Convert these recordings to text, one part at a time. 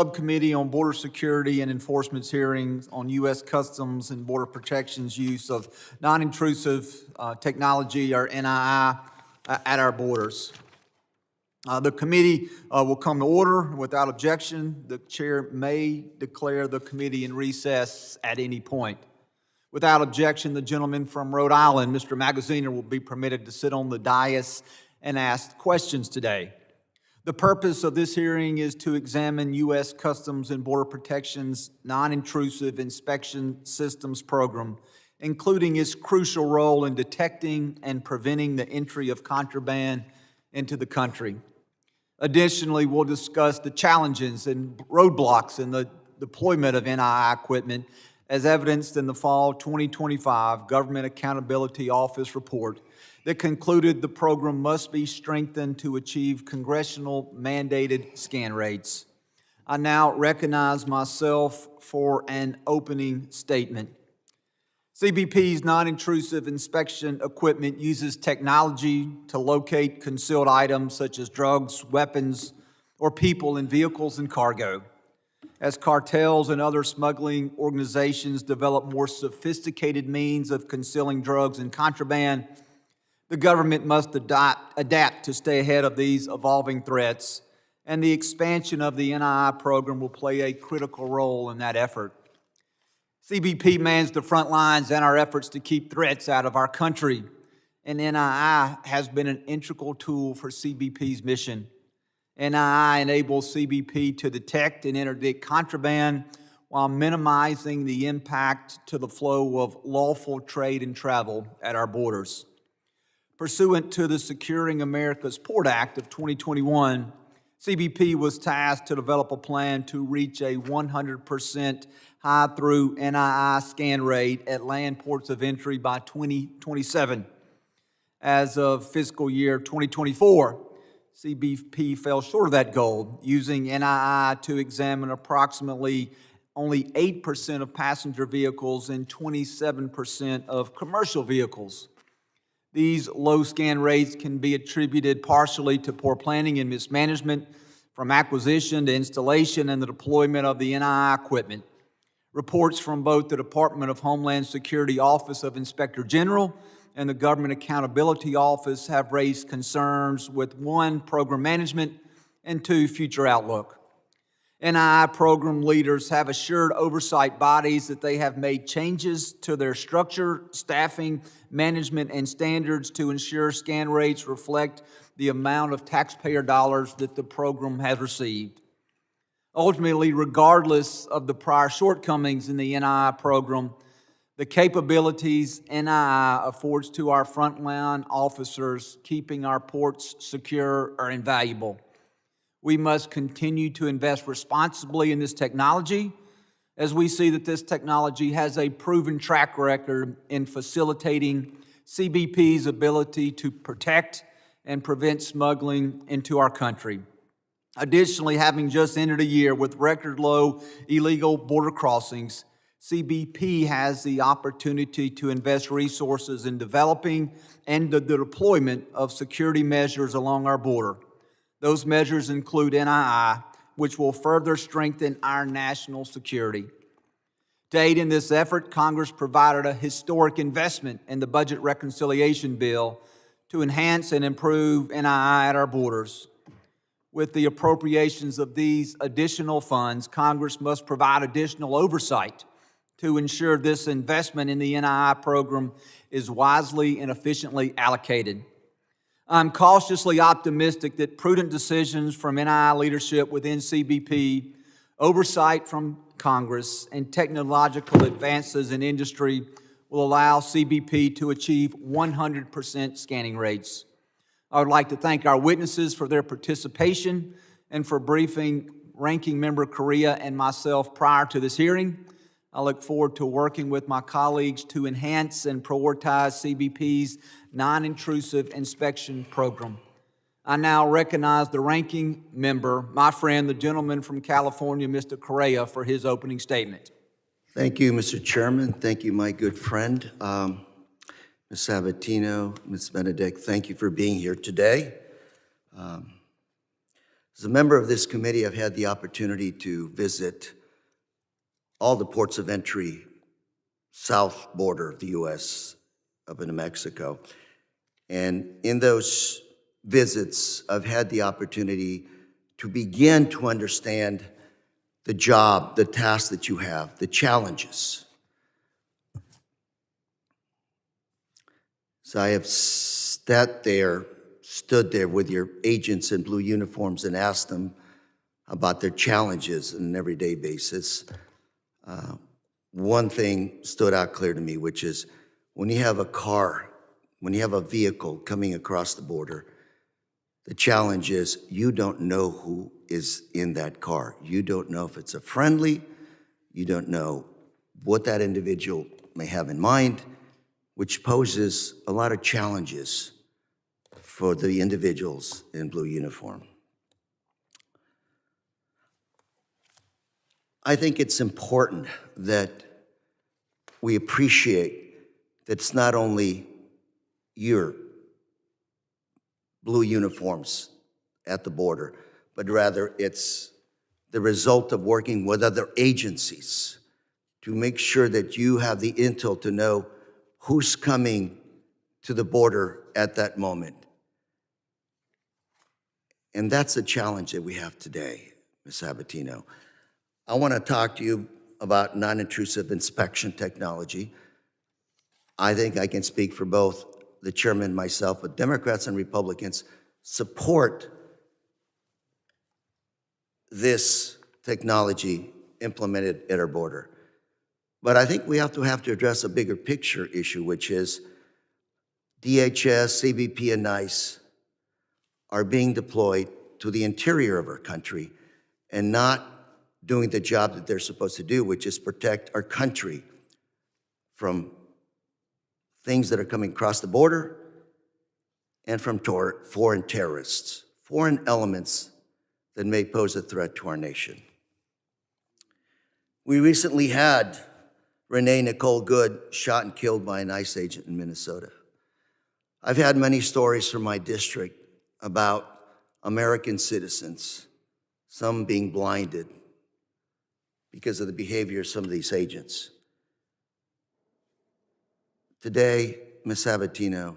Subcommittee on Border Security and Enforcement's hearings on U.S. Customs and Border Protection's use of non-intrusive technology, or NII, at our borders. The committee will come to order. Without objection, the chair may declare the committee in recess at any point. Without objection, the gentleman from Rhode Island, Mr. Magaziner, will be permitted to sit on the dais and ask questions today. The purpose of this hearing is to examine U.S. Customs and Border Protection's non-intrusive inspection systems program, including its crucial role in detecting and preventing the entry of contraband into the country. Additionally, we'll discuss the challenges and roadblocks in the deployment of NII equipment as evidenced in the fall 2025 Government Accountability Office report that concluded the program must be strengthened to achieve congressional mandated scan rates. I now recognize myself for an opening statement. CBP's non-intrusive inspection equipment uses technology to locate concealed items such as drugs, weapons, or people in vehicles and cargo. As cartels and other smuggling organizations develop more sophisticated means of concealing drugs and contraband, the government must adapt to stay ahead of these evolving threats, and the expansion of the NII program will play a critical role in that effort. CBP mans the front lines in our efforts to keep threats out of our country, and NII has been an integral tool for CBP's mission. NII enables CBP to detect and interdict contraband while minimizing the impact to the flow of lawful trade and travel at our borders. Pursuant to the Securing America's Port Act of 2021, CBP was tasked to develop a plan to reach a 100% high-through NII scan rate at land ports of entry by 2027. As of fiscal year 2024, CBP fell short of that goal, using NII to examine approximately only 8% of passenger vehicles and 27% of commercial vehicles. These low scan rates can be attributed partially to poor planning and mismanagement, from acquisition to installation and the deployment of the NII equipment. Reports from both the Department of Homeland Security Office of Inspector General and the Government Accountability Office have raised concerns with, 1, program management, and 2, future outlook. NII program leaders have assured oversight bodies that they have made changes to their structure, staffing, management, and standards to ensure scan rates reflect the amount of taxpayer dollars that the program has received. Ultimately, regardless of the prior shortcomings in the NII program, the capabilities NII affords to our frontline officers keeping our ports secure are invaluable. We must continue to invest responsibly in this technology, as we see that this technology has a proven track record in facilitating CBP's ability to protect and prevent smuggling into our country. Additionally, having just entered a year with record low illegal border crossings, CBP has the opportunity to invest resources in developing and the deployment of security measures along our border. Those measures include NII, which will further strengthen our national security. To aid in this effort, Congress provided a historic investment in the budget reconciliation bill to enhance and improve NII at our borders. With the appropriations of these additional funds, Congress must provide additional oversight to ensure this investment in the NII program is wisely and efficiently allocated. I'm cautiously optimistic that prudent decisions from NII leadership within CBP, oversight from Congress, and technological advances in industry will allow CBP to achieve 100% scanning rates. I would like to thank our witnesses for their participation and for briefing Ranking Member Correa and myself prior to this hearing. I look forward to working with my colleagues to enhance and prioritize CBP's non-intrusive inspection program. I now recognize the ranking member, my friend, the gentleman from California, Mr. Correa, for his opening statement. Thank you, Mr. Chairman. Thank you, my good friend. Ms. Sabatino, Ms. Benedict, thank you for being here today. As a member of this committee, I've had the opportunity to visit all the ports of entry, south border of the U.S. up into Mexico. And in those visits, I've had the opportunity to begin to understand the job, the tasks that you have, the challenges. So I have stood there with your agents in blue uniforms and asked them about their challenges on an everyday basis. One thing stood out clear to me, which is when you have a car, when you have a vehicle coming across the border, the challenge is you don't know who is in that car. You don't know if it's a friendly, you don't know what that individual may have in mind, which poses a lot of challenges for the individuals in blue uniform. I think it's important that we appreciate that it's not only your blue uniforms at the border, but rather it's the result of working with other agencies to make sure that you have the intel to know who's coming to the border at that moment. And that's the challenge that we have today, Ms. Sabatino. I want to talk to you about non-intrusive inspection technology. I think I can speak for both the chairman and myself, but Democrats and Republicans support this technology implemented at our border. But I think we have to address a bigger picture issue, which is DHS, CBP, and NICE are being deployed to the interior of our country and not doing the job that they're supposed to do, which is protect our country from things that are coming across the border and from foreign terrorists, foreign elements that may pose a threat to our nation. We recently had Renee Nicole Good shot and killed by an ICE agent in Minnesota. I've had many stories from my district about American citizens, some being blinded because of the behavior of some of these agents. Today, Ms. Sabatino,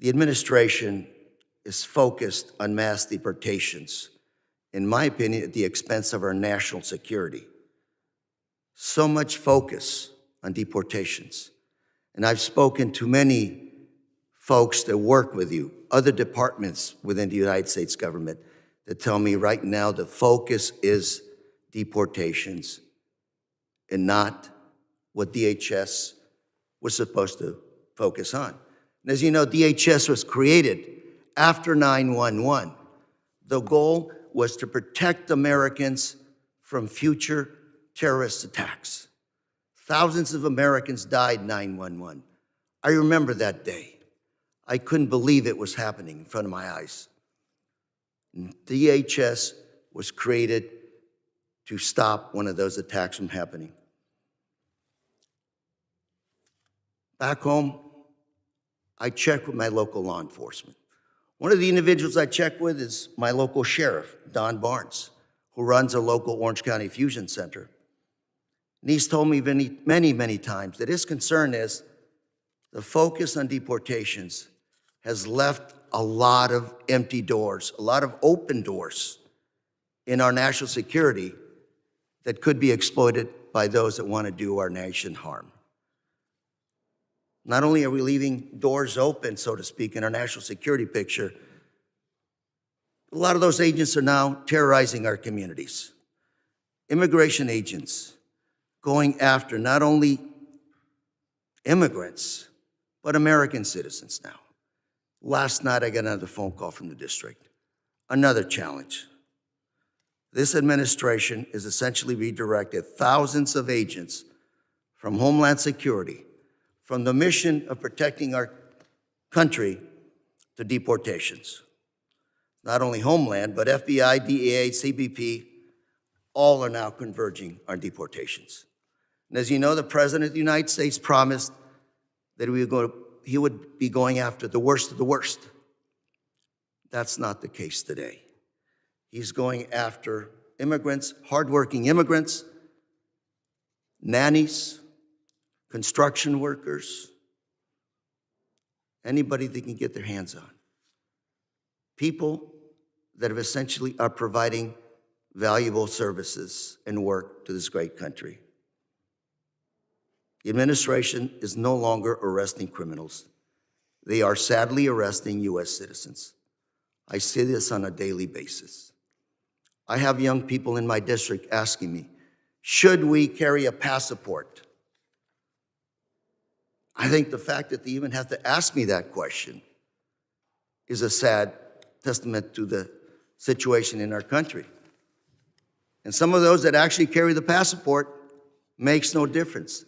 the administration is focused on mass deportations, in my opinion, at the expense of our national security. So much focus on deportations. And I've spoken to many folks that work with you, other departments within the United States government, that tell me right now the focus is deportations and not what DHS was supposed to focus on. And as you know, DHS was created after 9/11. The goal was to protect Americans from future terrorist attacks. Thousands of Americans died 9/11. I remember that day. I couldn't believe it was happening in front of my eyes. And DHS was created to stop one of those attacks from happening. Back home, I check with my local law enforcement. One of the individuals I check with is my local sheriff, Don Barnes, who runs a local Orange County Fusion Center. And he's told me many times that his concern is the focus on deportations has left a lot of empty doors, a lot of open doors in our national security that could be exploited by those that want to do our nation harm. Not only are we leaving doors open, so to speak, in our national security picture, a lot of those agents are now terrorizing our communities. Immigration agents going after not only immigrants, but American citizens now. Last night, I got another phone call from the district. Another challenge. This administration has essentially redirected thousands of agents from Homeland Security, from the mission of protecting our country, to deportations. Not only Homeland, but FBI, DEA, CBP, all are now converging on deportations. And as you know, the President of the United States promised that he would be going after the worst of the worst. That's not the case today. He's going after immigrants, hardworking immigrants, nannies, construction workers, anybody they can get their hands on. People that have essentially are providing valuable services and work to this great country. The administration is no longer arresting criminals. They are sadly arresting U.S. citizens. I see this on a daily basis. I have young people in my district asking me, should we carry a passport? I think the fact that they even have to ask me that question is a sad testament to the situation in our country. And some of those that actually carry the passport makes no difference.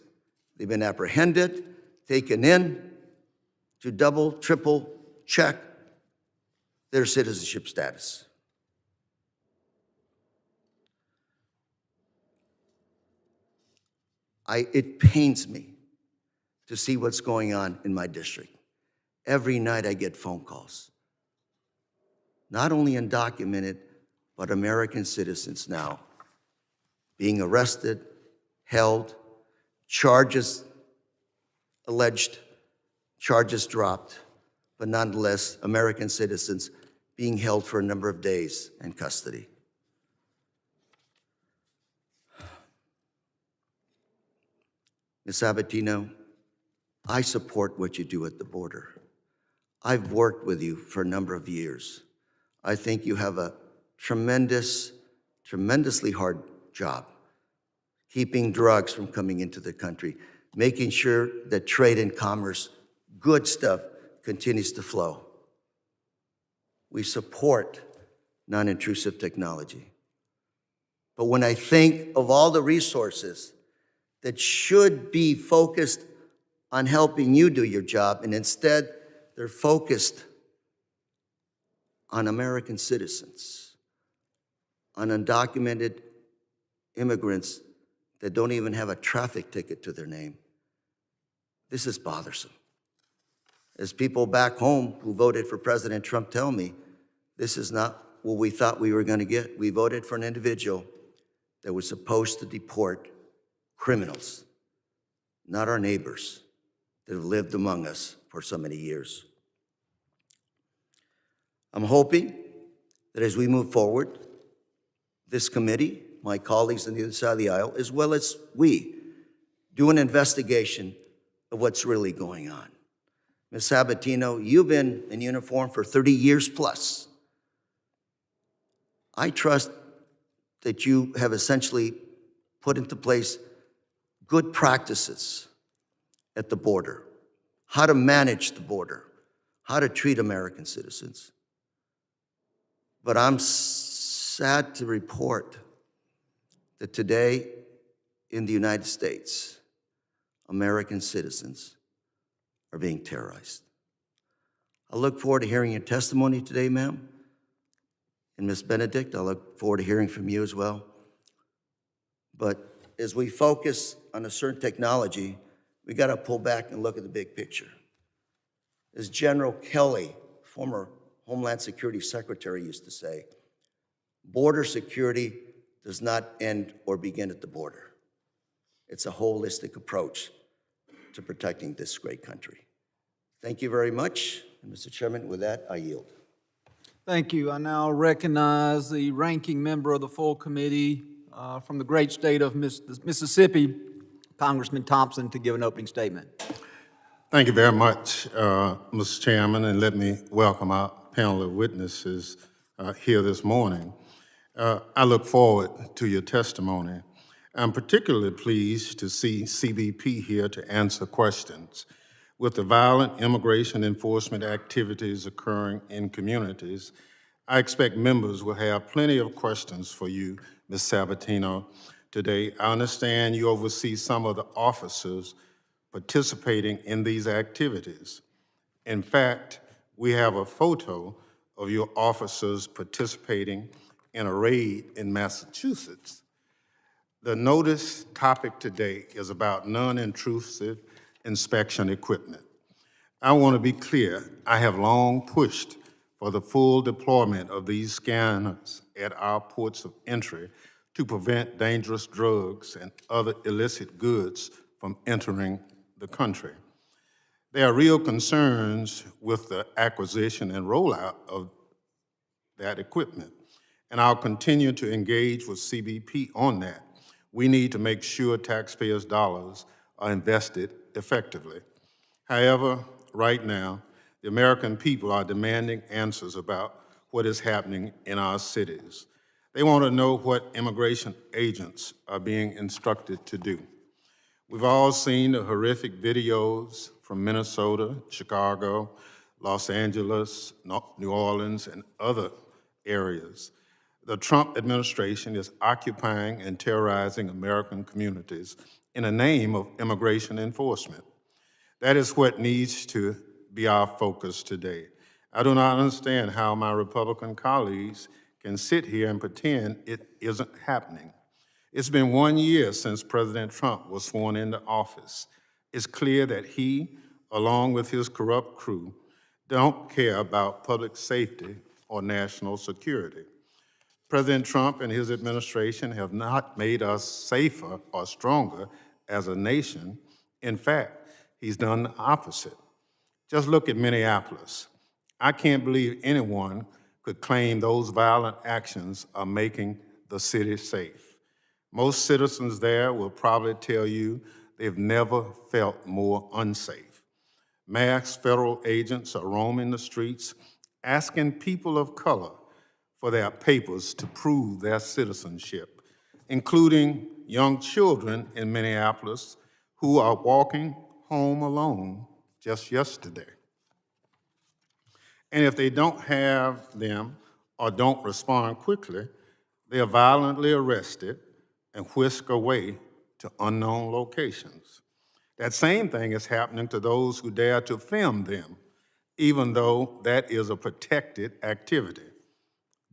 They've been apprehended, taken in to double, triple check their citizenship status. It pains me to see what's going on in my district. Every night I get phone calls. Not only undocumented, but American citizens now being arrested, held, alleged charges dropped, but nonetheless, American citizens being held for a number of days in custody. Ms. Sabatino, I support what you do at the border. I've worked with you for a number of years. I think you have a tremendously hard job keeping drugs from coming into the country, making sure that trade and commerce, good stuff, continues to flow. We support non-intrusive technology. But when I think of all the resources that should be focused on helping you do your job, and instead they're focused on American citizens, on undocumented immigrants that don't even have a traffic ticket to their name. This is bothersome. As people back home who voted for President Trump tell me, this is not what we thought we were going to get. We voted for an individual that was supposed to deport criminals, not our neighbors that have lived among us for so many years. I'm hoping that as we move forward, this committee, my colleagues on the other side of the aisle, as well as we, do an investigation of what's really going on. Ms. Sabatino, you've been in uniform for 30 years plus. I trust that you have essentially put into place good practices at the border, how to manage the border, how to treat American citizens. But I'm sad to report that today in the United States, American citizens are being terrorized. I look forward to hearing your testimony today, ma'am. And Ms. Benedict, I look forward to hearing from you as well. But as we focus on a certain technology, we got to pull back and look at the big picture. As General Kelly, former Homeland Security Secretary, used to say, border security does not end or begin at the border. It's a holistic approach to protecting this great country. Thank you very much. And Mr. Chairman, with that, I yield. Thank you. I now recognize the ranking member of the full committee from the great state of Mississippi, Congressman Thompson, to give an opening statement. Thank you very much, Mr. Chairman, and let me welcome our panel of witnesses here this morning. I look forward to your testimony. I'm particularly pleased to see CBP here to answer questions. With the violent immigration enforcement activities occurring in communities, I expect members will have plenty of questions for you, Ms. Sabatino, today. I understand you oversee some of the officers participating in these activities. In fact, we have a photo of your officers participating in a raid in Massachusetts. The notice topic today is about non-intrusive inspection equipment. I want to be clear, I have long pushed for the full deployment of these scanners at our ports of entry to prevent dangerous drugs and other illicit goods from entering the country. There are real concerns with the acquisition and rollout of that equipment, and I'll continue to engage with CBP on that. We need to make sure taxpayers' dollars are invested effectively. However, right now, the American people are demanding answers about what is happening in our cities. They want to know what immigration agents are being instructed to do. We've all seen the horrific videos from Minnesota, Chicago, Los Angeles, New Orleans, and other areas. The Trump administration is occupying and terrorizing American communities in the name of immigration enforcement. That is what needs to be our focus today. I do not understand how my Republican colleagues can sit here and pretend it isn't happening. It's been 1 year since President Trump was sworn into office. It's clear that he, along with his corrupt crew, don't care about public safety or national security. President Trump and his administration have not made us safer or stronger as a nation. In fact, he's done the opposite. Just look at Minneapolis. I can't believe anyone could claim those violent actions are making the city safe. Most citizens there will probably tell you they've never felt more unsafe. Masked federal agents are roaming the streets, asking people of color for their papers to prove their citizenship, including young children in Minneapolis who are walking home alone just yesterday. And if they don't have them or don't respond quickly, they are violently arrested and whisked away to unknown locations. That same thing is happening to those who dare to film them, even though that is a protected activity.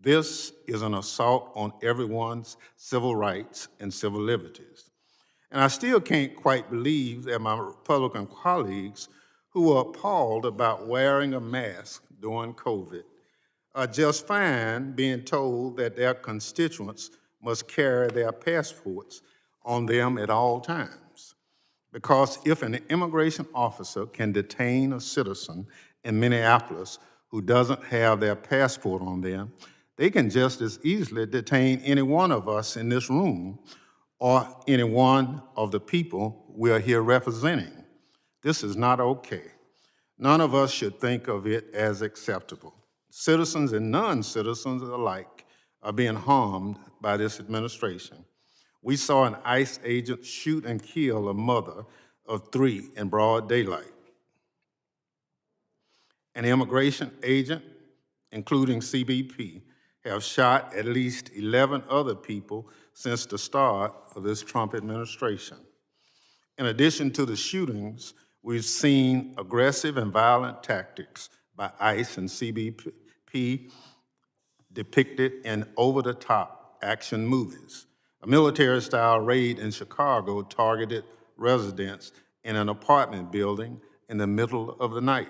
This is an assault on everyone's civil rights and civil liberties. And I still can't quite believe that my Republican colleagues who are appalled about wearing a mask during COVID are just fine being told that their constituents must carry their passports on them at all times. Because if an immigration officer can detain a citizen in Minneapolis who doesn't have their passport on them, they can just as easily detain any one of us in this room or any one of the people we are here representing. This is not okay. None of us should think of it as acceptable. Citizens and non-citizens alike are being harmed by this administration. We saw an ICE agent shoot and kill a mother of 3 in broad daylight. An immigration agent, including CBP, have shot at least 11 other people since the start of this Trump administration. In addition to the shootings, we've seen aggressive and violent tactics by ICE and CBP depicted in over-the-top action movies. A military-style raid in Chicago targeted residents in an apartment building in the middle of the night.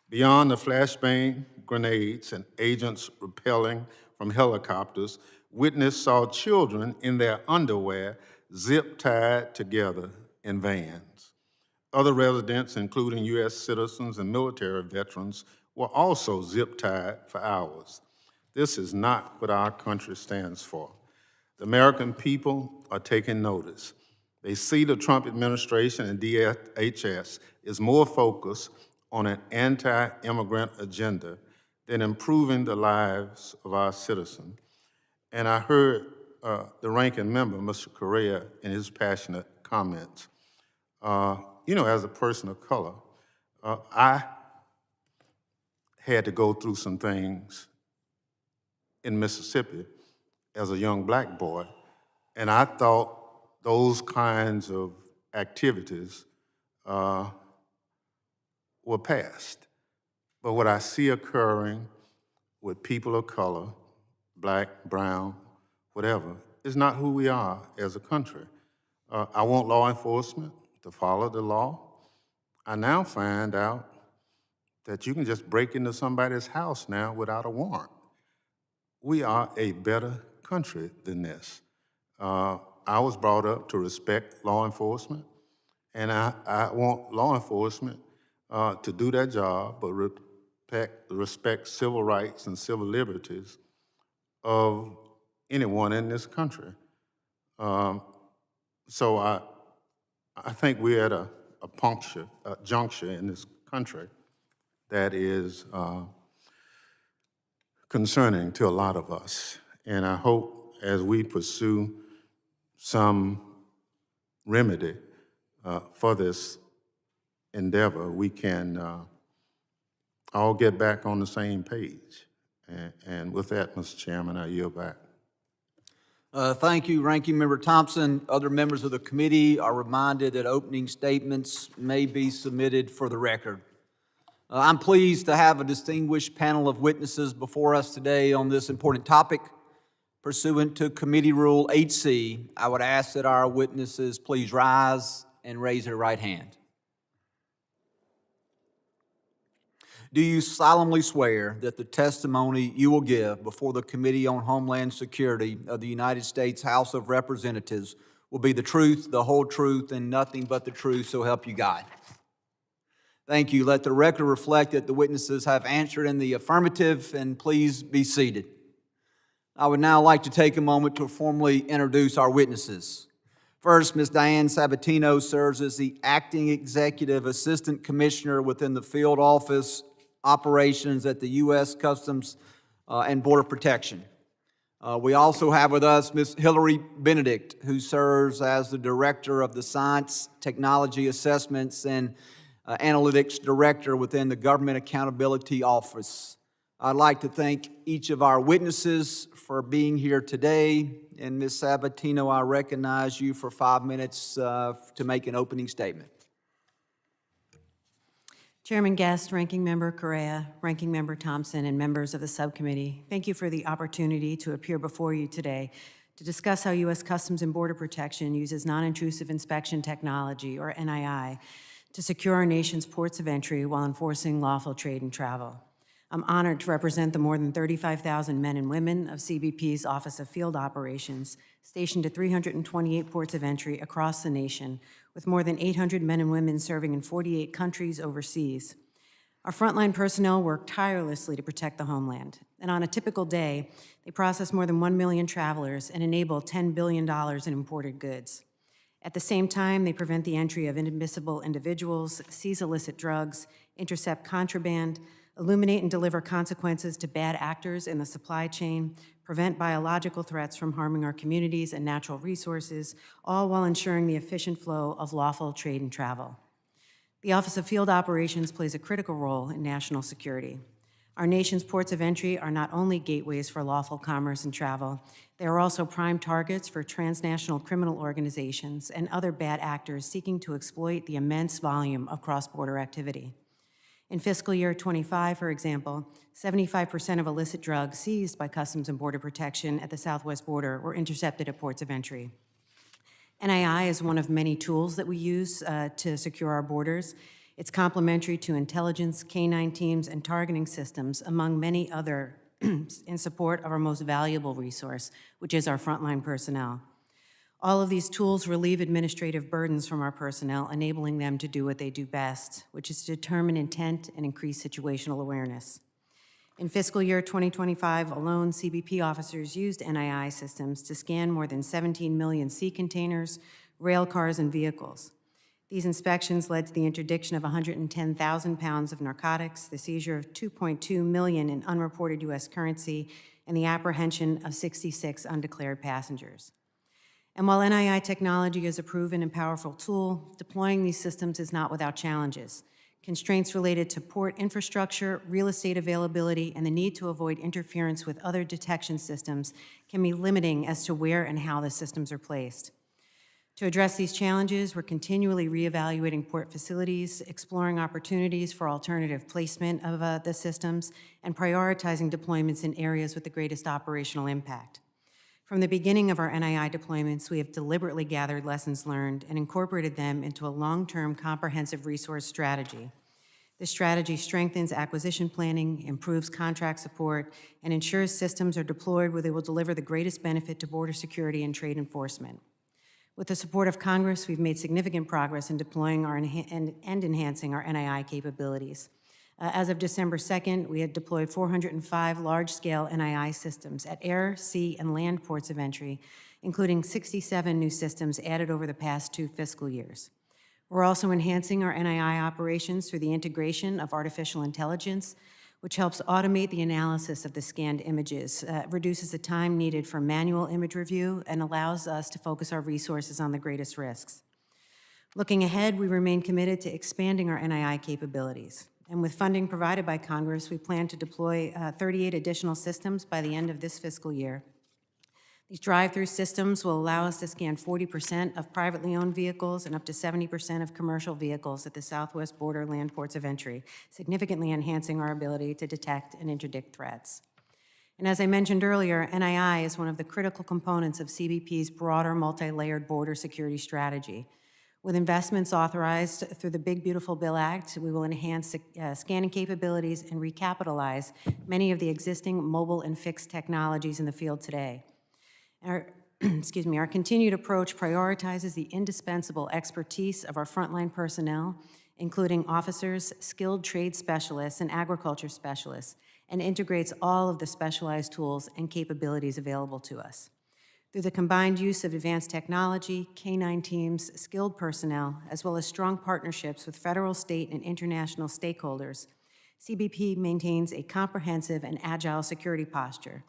Beyond the flashbang grenades and agents rappelling from helicopters, witnesses saw children in their underwear zip-tied together in vans. Other residents, including U.S. citizens and military veterans, were also zip-tied for hours. This is not what our country stands for. The American people are taking notice. They see the Trump administration and DHS is more focused on an anti-immigrant agenda than improving the lives of our citizens. And I heard the ranking member, Mr. Correa, in his passionate comments. As a person of color, I had to go through some things in Mississippi as a young black boy, and I thought those kinds of activities were past. But what I see occurring with people of color, black, brown, whatever, is not who we are as a country. I want law enforcement to follow the law. I now find out that you can just break into somebody's house now without a warrant. We are a better country than this. I was brought up to respect law enforcement, and I want law enforcement to do their job, but respect civil rights and civil liberties of anyone in this country. So I think we're at a juncture in this country that is concerning to a lot of us. And I hope as we pursue some remedy for this endeavor, we can all get back on the same page. And with that, Mr. Chairman, I yield back. Thank you, Ranking Member Thompson. Other members of the committee are reminded that opening statements may be submitted for the record. I'm pleased to have a distinguished panel of witnesses before us today on this important topic. Pursuant to Committee Rule 8C, I would ask that our witnesses please rise and raise their right hand. Do you solemnly swear that the testimony you will give before the Committee on Homeland Security of the United States House of Representatives will be the truth, the whole truth, and nothing but the truth, so help you God? Thank you. Let the record reflect that the witnesses have answered in the affirmative, and please be seated. I would now like to take a moment to formally introduce our witnesses. First, Ms. Diane Sabatino serves as the Acting Executive Assistant Commissioner within the Field Office Operations at the U.S. Customs and Border Protection. We also have with us Ms. Hillary Benedict, who serves as the Director of the Science, Technology Assessments, and Analytics Director within the Government Accountability Office. I'd like to thank each of our witnesses for being here today. And Ms. Sabatino, I recognize you for 5 minutes to make an opening statement. Chairman Guest, Ranking Member Correa, Ranking Member Thompson, and members of the subcommittee, thank you for the opportunity to appear before you today to discuss how U.S. Customs and Border Protection uses non-intrusive inspection technology, or NII, to secure our nation's ports of entry while enforcing lawful trade and travel. I'm honored to represent the more than 35,000 men and women of CBP's Office of Field Operations, stationed at 328 ports of entry across the nation, with more than 800 men and women serving in 48 countries overseas. Our frontline personnel work tirelessly to protect the homeland, and on a typical day, they process more than 1 million travelers and enable $10 billion in imported goods. At the same time, they prevent the entry of inadmissible individuals, seize illicit drugs, intercept contraband, illuminate and deliver consequences to bad actors in the supply chain, prevent biological threats from harming our communities and natural resources, all while ensuring the efficient flow of lawful trade and travel. The Office of Field Operations plays a critical role in national security. Our nation's ports of entry are not only gateways for lawful commerce and travel, they are also prime targets for transnational criminal organizations and other bad actors seeking to exploit the immense volume of cross-border activity. In fiscal year 25, for example, 75% of illicit drugs seized by Customs and Border Protection at the southwest border were intercepted at ports of entry. NII is one of many tools that we use to secure our borders. It's complementary to intelligence, K-9 teams, and targeting systems, among many other, in support of our most valuable resource, which is our frontline personnel. All of these tools relieve administrative burdens from our personnel, enabling them to do what they do best, which is to determine intent and increase situational awareness. In fiscal year 2025 alone, CBP officers used NII systems to scan more than 17 million sea containers, rail cars, and vehicles. These inspections led to the interdiction of 110,000 pounds of narcotics, the seizure of 2.2 million in unreported U.S. currency, and the apprehension of 66 undeclared passengers. And while NII technology is a proven and powerful tool, deploying these systems is not without challenges. Constraints related to port infrastructure, real estate availability, and the need to avoid interference with other detection systems can be limiting as to where and how the systems are placed. To address these challenges, we're continually reevaluating port facilities, exploring opportunities for alternative placement of the systems, and prioritizing deployments in areas with the greatest operational impact. From the beginning of our NII deployments, we have deliberately gathered lessons learned and incorporated them into a long-term comprehensive resource strategy. This strategy strengthens acquisition planning, improves contract support, and ensures systems are deployed where they will deliver the greatest benefit to border security and trade enforcement. With the support of Congress, we've made significant progress in deploying and enhancing our NII capabilities. As of December 2nd, we had deployed 405 large-scale NII systems at air, sea, and land ports of entry, including 67 new systems added over the past 2 fiscal years. We're also enhancing our NII operations through the integration of artificial intelligence, which helps automate the analysis of the scanned images, reduces the time needed for manual image review, and allows us to focus our resources on the greatest risks. Looking ahead, we remain committed to expanding our NII capabilities. And with funding provided by Congress, we plan to deploy 38 additional systems by the end of this fiscal year. These drive-through systems will allow us to scan 40% of privately owned vehicles and up to 70% of commercial vehicles at the southwest border land ports of entry, significantly enhancing our ability to detect and interdict threats. And as I mentioned earlier, NII is one of the critical components of CBP's broader multi-layered border security strategy. With investments authorized through the Big Beautiful Bill Act, we will enhance scanning capabilities and recapitalize many of the existing mobile and fixed technologies in the field today. Our continued approach prioritizes the indispensable expertise of our frontline personnel, including officers, skilled trade specialists, and agriculture specialists, and integrates all of the specialized tools and capabilities available to us. Through the combined use of advanced technology, K-9 teams, skilled personnel, as well as strong partnerships with federal, state, and international stakeholders, CBP maintains a comprehensive and agile security posture.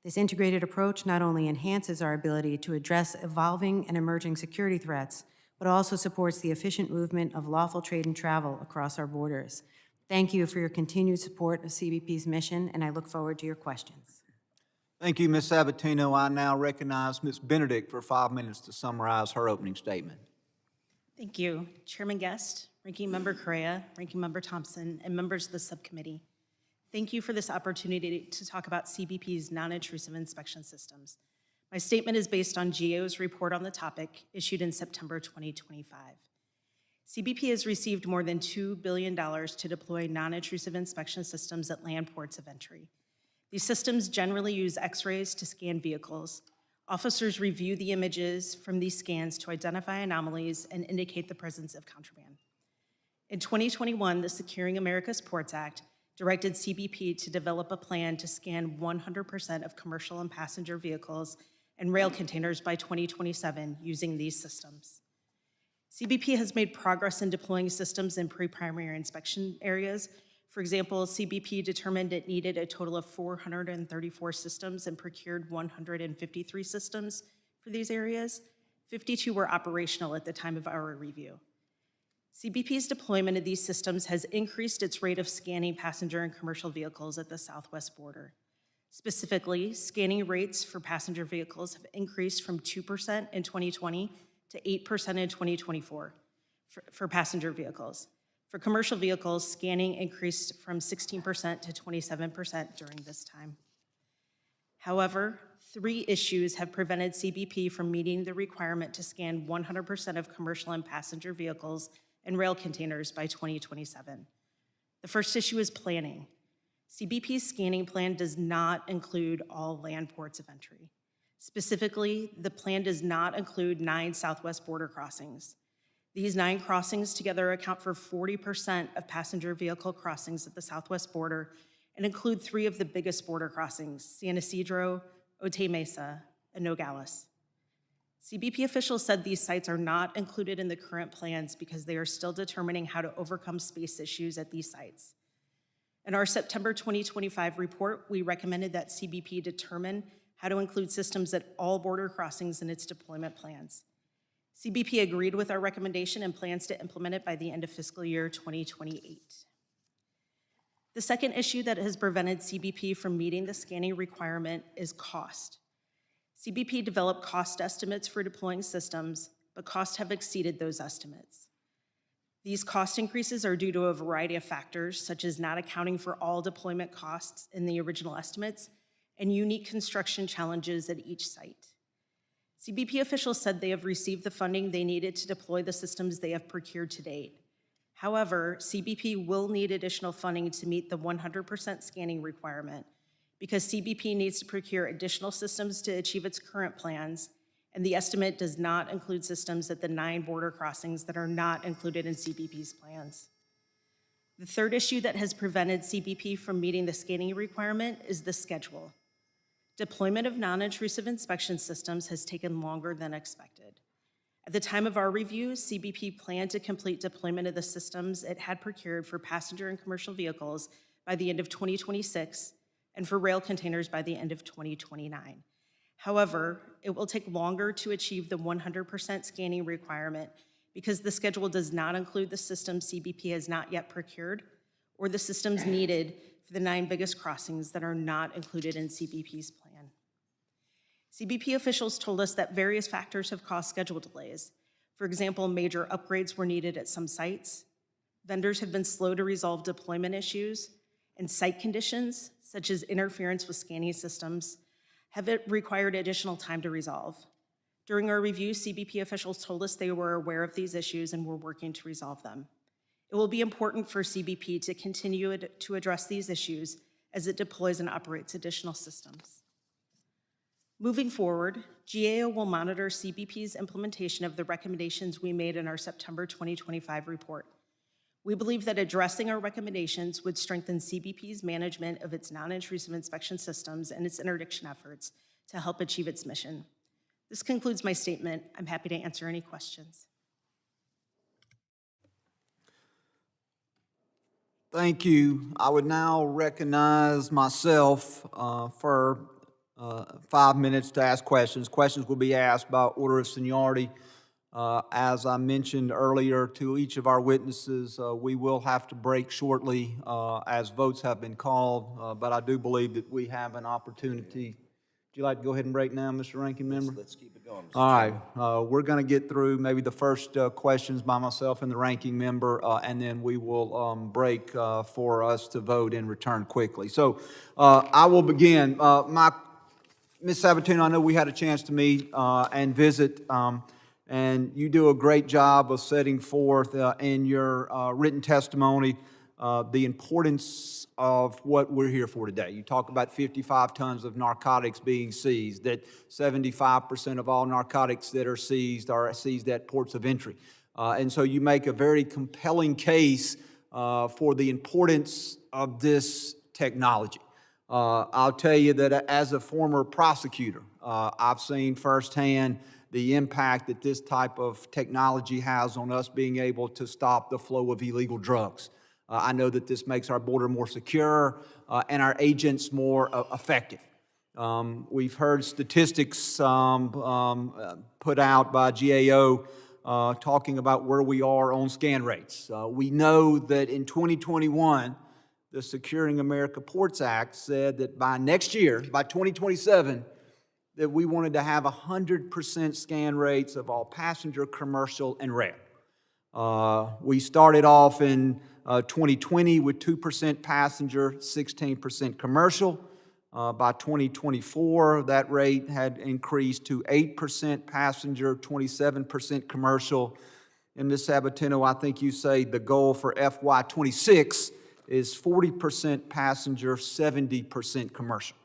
This integrated approach not only enhances our ability to address evolving and emerging security threats, but also supports the efficient movement of lawful trade and travel across our borders. Thank you for your continued support of CBP's mission, and I look forward to your questions. Thank you, Ms. Sabatino. I now recognize Ms. Benedict for 5 minutes to summarize her opening statement. Thank you, Chairman Guest, Ranking Member Correa, Ranking Member Thompson, and members of the subcommittee. Thank you for this opportunity to talk about CBP's non-intrusive inspection systems. My statement is based on GAO's report on the topic issued in September 2025. CBP has received more than $2 billion to deploy non-intrusive inspection systems at land ports of entry. These systems generally use X-rays to scan vehicles. Officers review the images from these scans to identify anomalies and indicate the presence of contraband. In 2021, the Securing America's Ports Act directed CBP to develop a plan to scan 100% of commercial and passenger vehicles and rail containers by 2027 using these systems. CBP has made progress in deploying systems in pre-primary inspection areas. For example, CBP determined it needed a total of 434 systems and procured 153 systems for these areas. 52 were operational at the time of our review. CBP's deployment of these systems has increased its rate of scanning passenger and commercial vehicles at the southwest border. Specifically, scanning rates for passenger vehicles have increased from 2% in 2020 to 8% in 2024 for passenger vehicles. For commercial vehicles, scanning increased from 16% to 27% during this time. However, 3 issues have prevented CBP from meeting the requirement to scan 100% of commercial and passenger vehicles and rail containers by 2027. The first issue is planning. CBP's scanning plan does not include all land ports of entry. Specifically, the plan does not include 9 southwest border crossings. These 9 crossings together account for 40% of passenger vehicle crossings at the southwest border and include 3 of the biggest border crossings, San Ysidro, Otay Mesa, and Nogales. CBP officials said these sites are not included in the current plans because they are still determining how to overcome space issues at these sites. In our September 2025 report, we recommended that CBP determine how to include systems at all border crossings in its deployment plans. CBP agreed with our recommendation and plans to implement it by the end of fiscal year 2028. The second issue that has prevented CBP from meeting the scanning requirement is cost. CBP developed cost estimates for deploying systems, but costs have exceeded those estimates. These cost increases are due to a variety of factors, such as not accounting for all deployment costs in the original estimates and unique construction challenges at each site. CBP officials said they have received the funding they needed to deploy the systems they have procured to date. However, CBP will need additional funding to meet the 100% scanning requirement because CBP needs to procure additional systems to achieve its current plans, and the estimate does not include systems at the 9 border crossings that are not included in CBP's plans. The third issue that has prevented CBP from meeting the scanning requirement is the schedule. Deployment of non-intrusive inspection systems has taken longer than expected. At the time of our review, CBP planned to complete deployment of the systems it had procured for passenger and commercial vehicles by the end of 2026 and for rail containers by the end of 2029. However, it will take longer to achieve the 100% scanning requirement because the schedule does not include the systems CBP has not yet procured or the systems needed for the 9 biggest crossings that are not included in CBP's plan. CBP officials told us that various factors have caused schedule delays. For example, major upgrades were needed at some sites, vendors have been slow to resolve deployment issues, and site conditions, such as interference with scanning systems, have required additional time to resolve. During our review, CBP officials told us they were aware of these issues and were working to resolve them. It will be important for CBP to continue to address these issues as it deploys and operates additional systems. Moving forward, GAO will monitor CBP's implementation of the recommendations we made in our September 2025 report. We believe that addressing our recommendations would strengthen CBP's management of its non-intrusive inspection systems and its interdiction efforts to help achieve its mission. This concludes my statement. I'm happy to answer any questions. Thank you. I would now recognize myself for 5 minutes to ask questions. Questions will be asked by order of seniority. As I mentioned earlier to each of our witnesses, we will have to break shortly as votes have been called, but I do believe that we have an opportunity. Would you like to go ahead and break now, Mr. Ranking Member? Let's keep it going. All right, we're going to get through maybe the first questions by myself and the Ranking Member, and then we will break for us to vote and return quickly. So I will begin. Ms. Sabatino, I know we had a chance to meet and visit, and you do a great job of setting forth in your written testimony the importance of what we're here for today. You talk about 55 tons of narcotics being seized, that 75% of all narcotics that are seized at ports of entry. And so you make a very compelling case for the importance of this technology. I'll tell you that as a former prosecutor, I've seen firsthand the impact that this type of technology has on us being able to stop the flow of illegal drugs. I know that this makes our border more secure and our agents more effective. We've heard statistics put out by GAO talking about where we are on scan rates. We know that in 2021, the Securing America Ports Act said that by next year, by 2027, that we wanted to have 100% scan rates of all passenger, commercial, and rail. We started off in 2020 with 2% passenger, 16% commercial. By 2024, that rate had increased to 8% passenger, 27% commercial. And Ms. Sabatino, I think you say the goal for FY26 is 40% passenger, 70% commercial.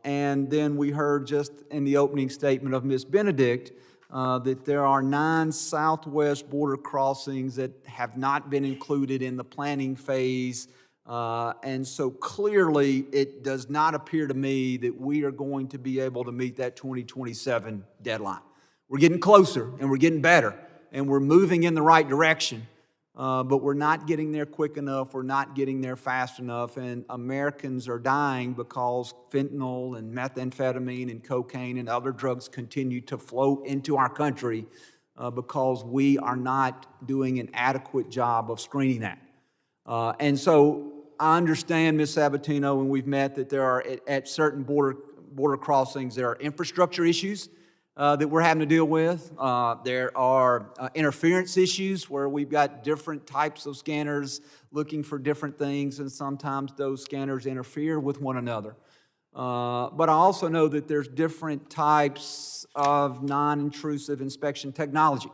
And then we heard just in the opening statement of Ms. Benedict that there are 9 southwest border crossings that have not been included in the planning phase. And so clearly it does not appear to me that we are going to be able to meet that 2027 deadline. We're getting closer and we're getting better and we're moving in the right direction. But we're not getting there quick enough, we're not getting there fast enough, and Americans are dying because fentanyl and methamphetamine and cocaine and other drugs continue to flow into our country because we are not doing an adequate job of screening that. And so I understand, Ms. Sabatino, when we've met, that there are, at certain border crossings, there are infrastructure issues that we're having to deal with. There are interference issues where we've got different types of scanners looking for different things, and sometimes those scanners interfere with one another. But I also know that there's different types of non-intrusive inspection technology.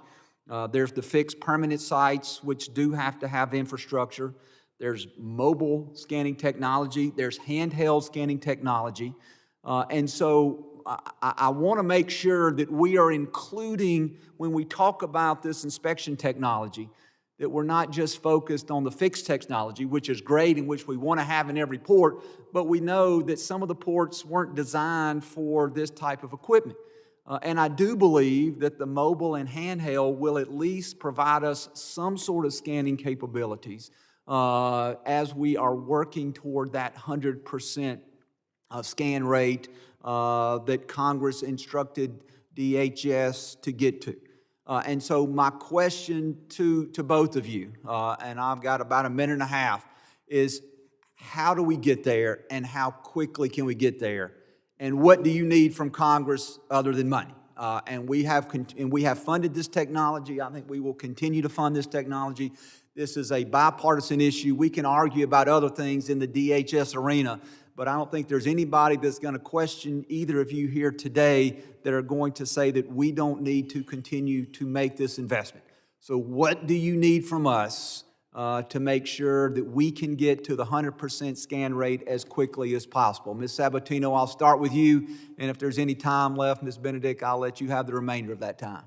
There's the fixed permanent sites, which do have to have infrastructure. There's mobile scanning technology. There's handheld scanning technology. And so I want to make sure that we are including, when we talk about this inspection technology, that we're not just focused on the fixed technology, which is great and which we want to have in every port, but we know that some of the ports weren't designed for this type of equipment. And I do believe that the mobile and handheld will at least provide us some sort of scanning capabilities as we are working toward that 100% scan rate that Congress instructed DHS to get to. And so my question to both of you, and I've got about a minute and a half, is how do we get there and how quickly can we get there? And what do you need from Congress other than money? And we have funded this technology. I think we will continue to fund this technology. This is a bipartisan issue. We can argue about other things in the DHS arena, but I don't think there's anybody that's going to question either of you here today that are going to say that we don't need to continue to make this investment. So what do you need from us to make sure that we can get to the 100% scan rate as quickly as possible? Ms. Sabatino, I'll start with you, and if there's any time left, Ms. Benedict, I'll let you have the remainder of that time.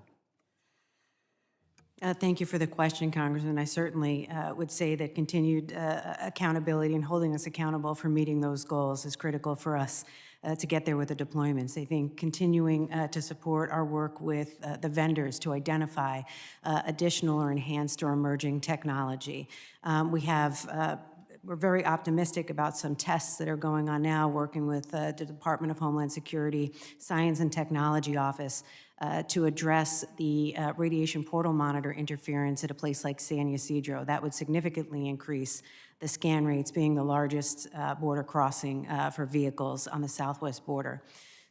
Thank you for the question, Congressman. I certainly would say that continued accountability and holding us accountable for meeting those goals is critical for us to get there with the deployments. I think continuing to support our work with the vendors to identify additional or enhanced or emerging technology. We're very optimistic about some tests that are going on now, working with the Department of Homeland Security Science and Technology Office to address the radiation portal monitor interference at a place like San Ysidro. That would significantly increase the scan rates, being the largest border crossing for vehicles on the southwest border.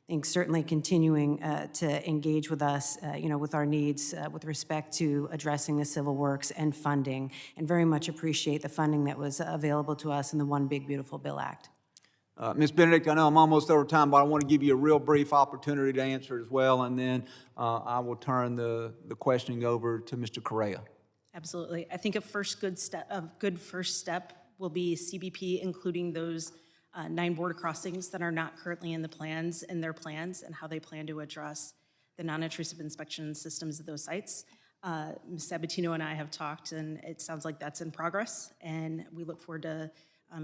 I think certainly continuing to engage with us, with our needs with respect to addressing the civil works and funding, and very much appreciate the funding that was available to us in the One Big Beautiful Bill Act. Ms. Benedict, I know I'm almost over time, but I want to give you a real brief opportunity to answer as well, and then I will turn the questioning over to Mr. Correa. Absolutely. I think a good first step will be CBP including those 9 border crossings that are not currently in their plans, and how they plan to address the non-intrusive inspection systems of those sites. Ms. Sabatino and I have talked, and it sounds like that's in progress, and we look forward to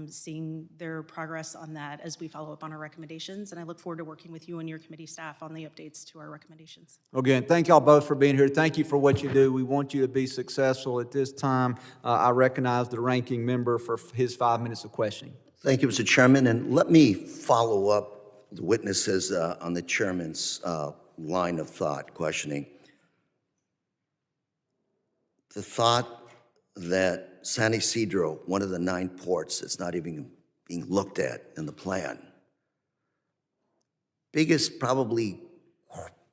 seeing their progress on that as we follow up on our recommendations, and I look forward to working with you and your committee staff on the updates to our recommendations. Again, thank y'all both for being here. Thank you for what you do. We want you to be successful. At this time, I recognize the ranking member for his 5 minutes of questioning. Thank you, Mr. Chairman, and let me follow up the witnesses on the chairman's line of thought questioning. The thought that San Ysidro, one of the 9 ports that's not even being looked at in the plan, biggest probably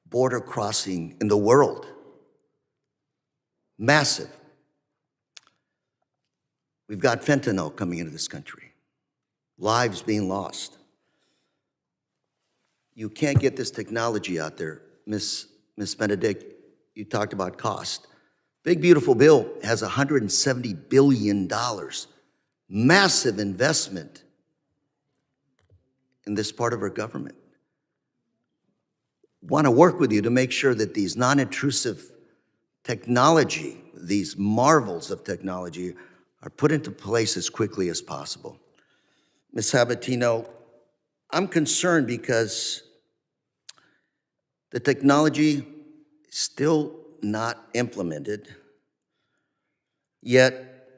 border crossing in the world, massive. We've got fentanyl coming into this country, lives being lost. You can't get this technology out there. Ms. Benedict, you talked about cost. Big Beautiful Bill has $170 billion, massive investment in this part of our government. Want to work with you to make sure that these non-intrusive technology, these marvels of technology, are put into place as quickly as possible. Ms. Sabatino, I'm concerned because the technology is still not implemented, yet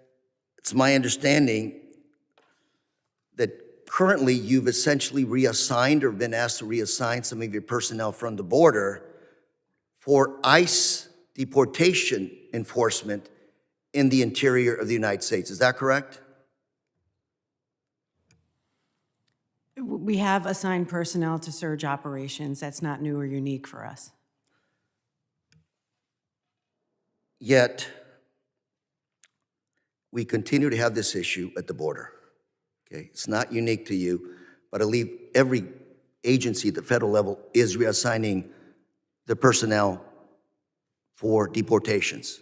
it's my understanding that currently you've essentially reassigned or been asked to reassign some of your personnel from the border for ICE deportation enforcement in the interior of the United States. Is that correct? We have assigned personnel to surge operations. That's not new or unique for us. Yet, we continue to have this issue at the border. Okay, it's not unique to you, but I believe every agency at the federal level is reassigning the personnel for deportations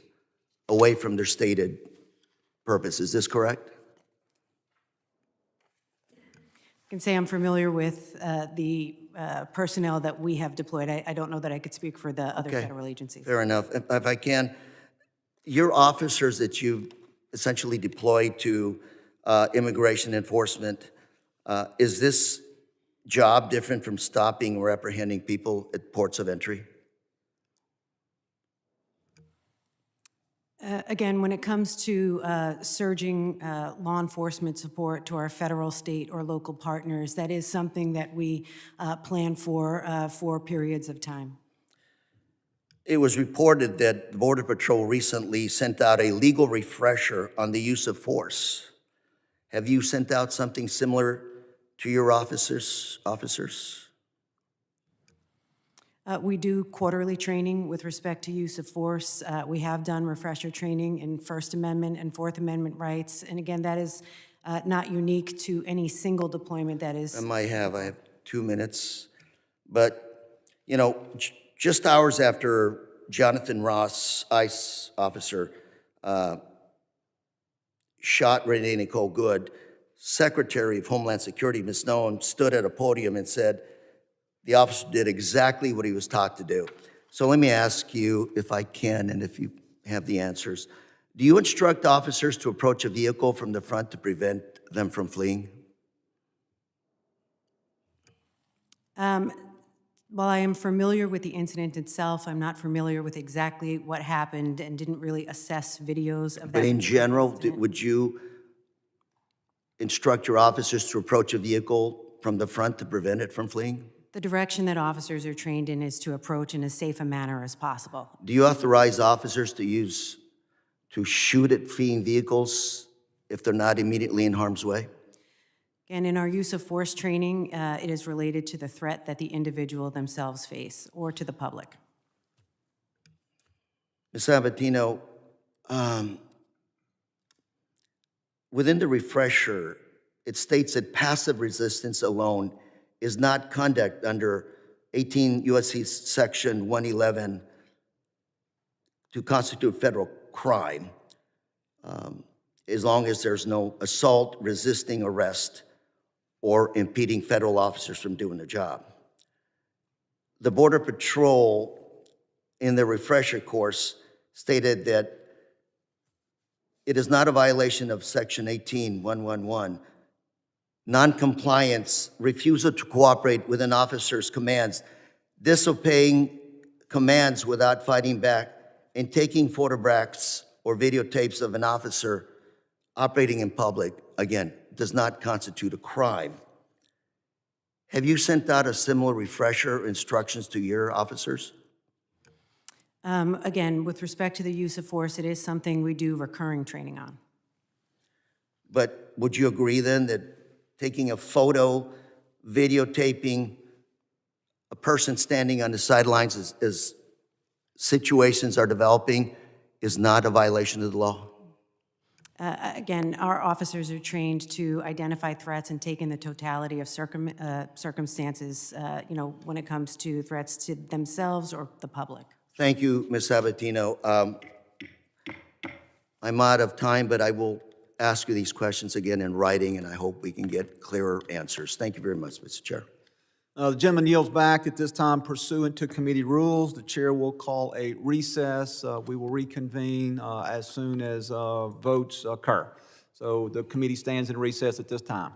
away from their stated purpose. Is this correct? I can say I'm familiar with the personnel that we have deployed. I don't know that I could speak for the other Okay. federal agencies. Fair enough. If I can, your officers that you essentially deployed to immigration enforcement, is this job different from stopping or apprehending people at ports of entry? Again, when it comes to surging law enforcement support to our federal, state, or local partners, that is something that we plan for periods of time. It was reported that the Border Patrol recently sent out a legal refresher on the use of force. Have you sent out something similar to your officers? We do quarterly training with respect to use of force. We have done refresher training in First Amendment and Fourth Amendment rights. And again, that is not unique to any single deployment that is. I have 2 minutes. But, you know, just hours after Jonathan Ross, ICE officer, shot Renee Nicole Good, Secretary of Homeland Security, Ms. Noem, stood at a podium and said, the officer did exactly what he was taught to do. So let me ask you, if I can, and if you have the answers, do you instruct officers to approach a vehicle from the front to prevent them from fleeing? While I am familiar with the incident itself, I'm not familiar with exactly what happened and didn't really assess videos of that. But in general, would you instruct your officers to approach a vehicle from the front to prevent it from fleeing? The direction that officers are trained in is to approach in as safe a manner as possible. Do you authorize officers to shoot at fleeing vehicles if they're not immediately in harm's way? And in our use of force training, it is related to the threat that the individual themselves face or to the public. Ms. Sabatino, within the refresher, it states that passive resistance alone is not conduct under 18 U.S.C. Section 111 to constitute federal crime, as long as there's no assault, resisting arrest, or impeding federal officers from doing their job. The Border Patrol, in their refresher course, stated that it is not a violation of Section 18.111. Non-compliance, refusal to cooperate with an officer's commands, disobeying commands without fighting back, and taking photographs or videotapes of an officer operating in public, again, does not constitute a crime. Have you sent out a similar refresher instructions to your officers? Again, with respect to the use of force, it is something we do recurring training on. But would you agree then that taking a photo, videotaping a person standing on the sidelines as situations are developing is not a violation of the law? Again, our officers are trained to identify threats and take in the totality of circumstances, when it comes to threats to themselves or the public. Thank you, Ms. Sabatino. I'm out of time, but I will ask you these questions again in writing, and I hope we can get clearer answers. Thank you very much, Mr. Chair. The gentleman yields back at this time pursuant to committee rules. The chair will call a recess. We will reconvene as soon as votes occur. So the committee stands in recess at this time.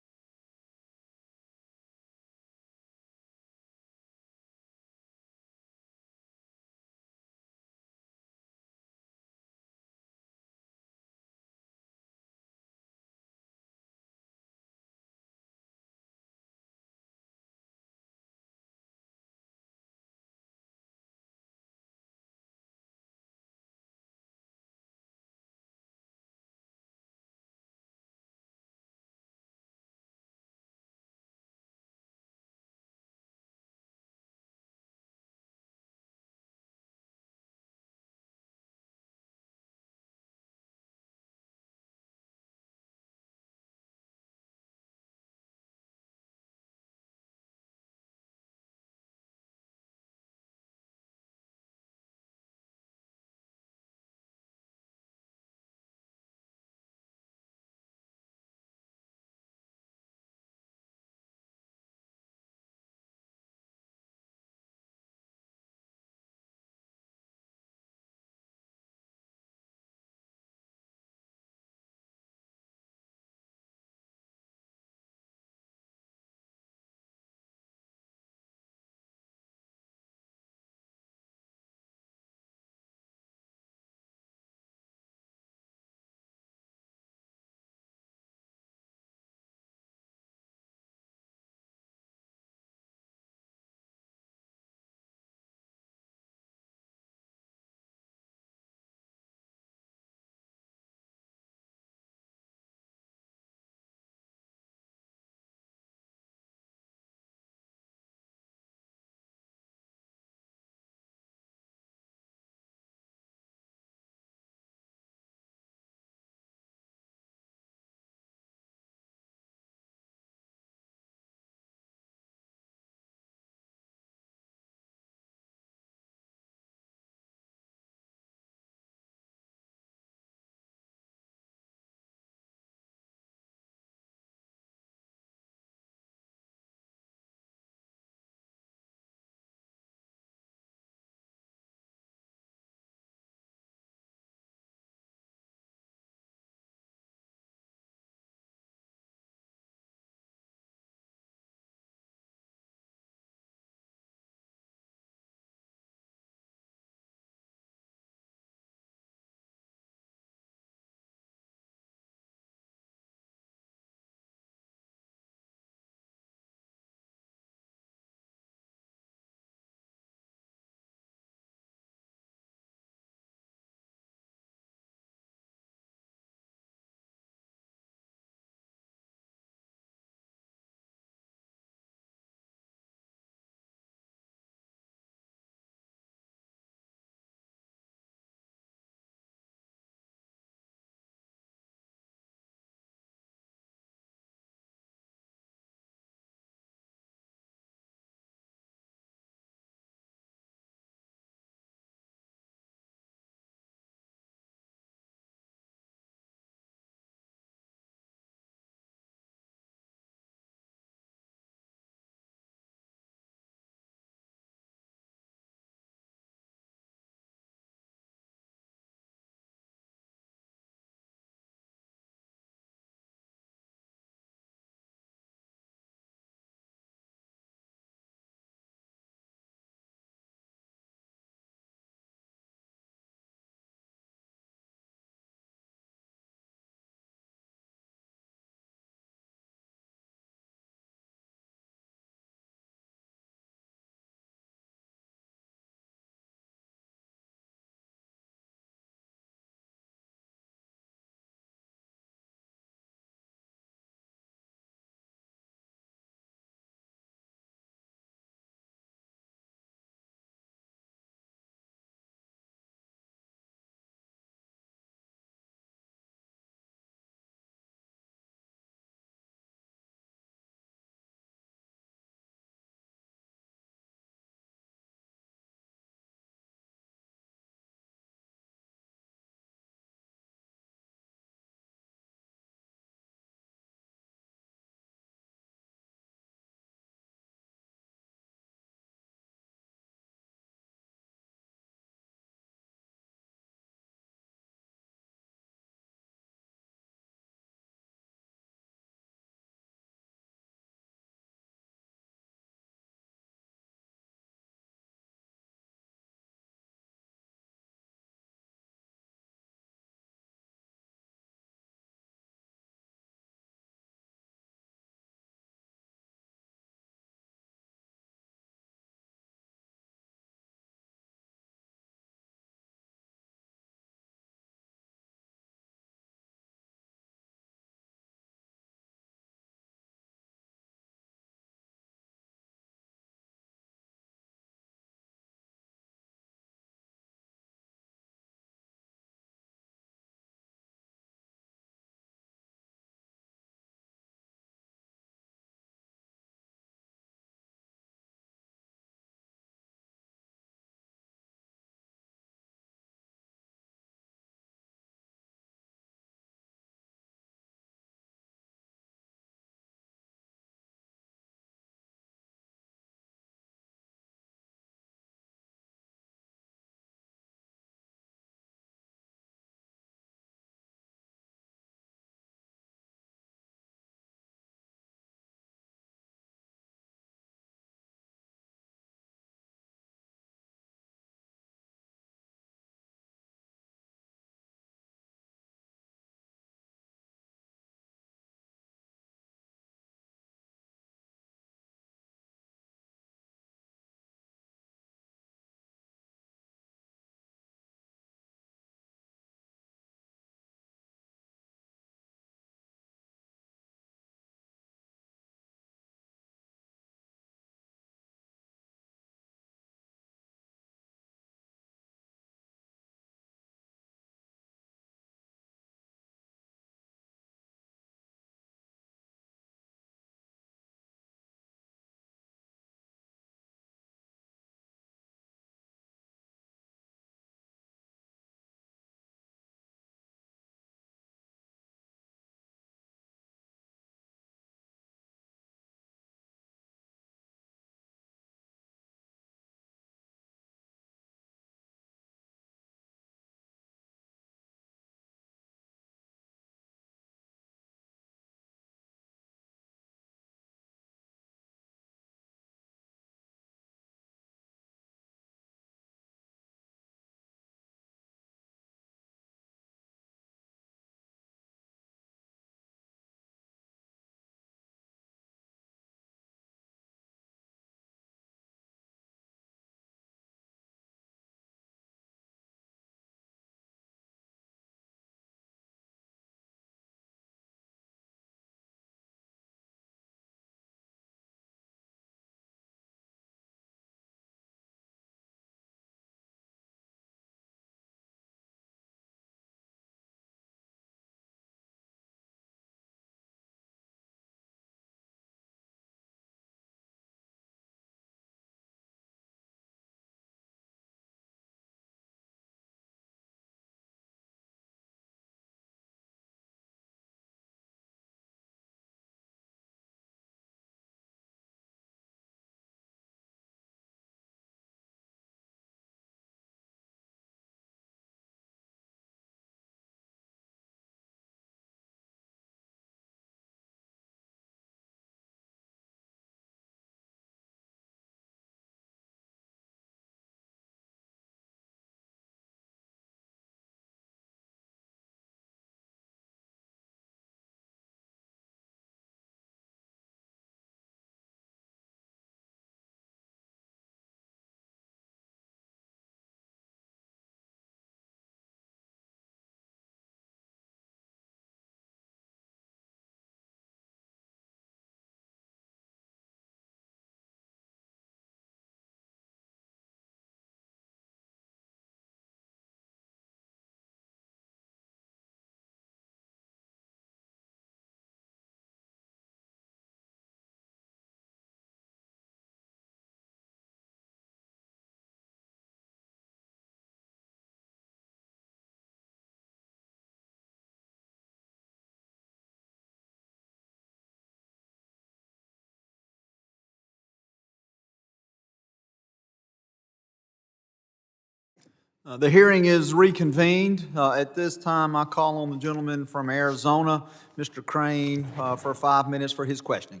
The hearing is reconvened. At this time, I call on the gentleman from Arizona, Mr. Crane, for 5 minutes for his questioning.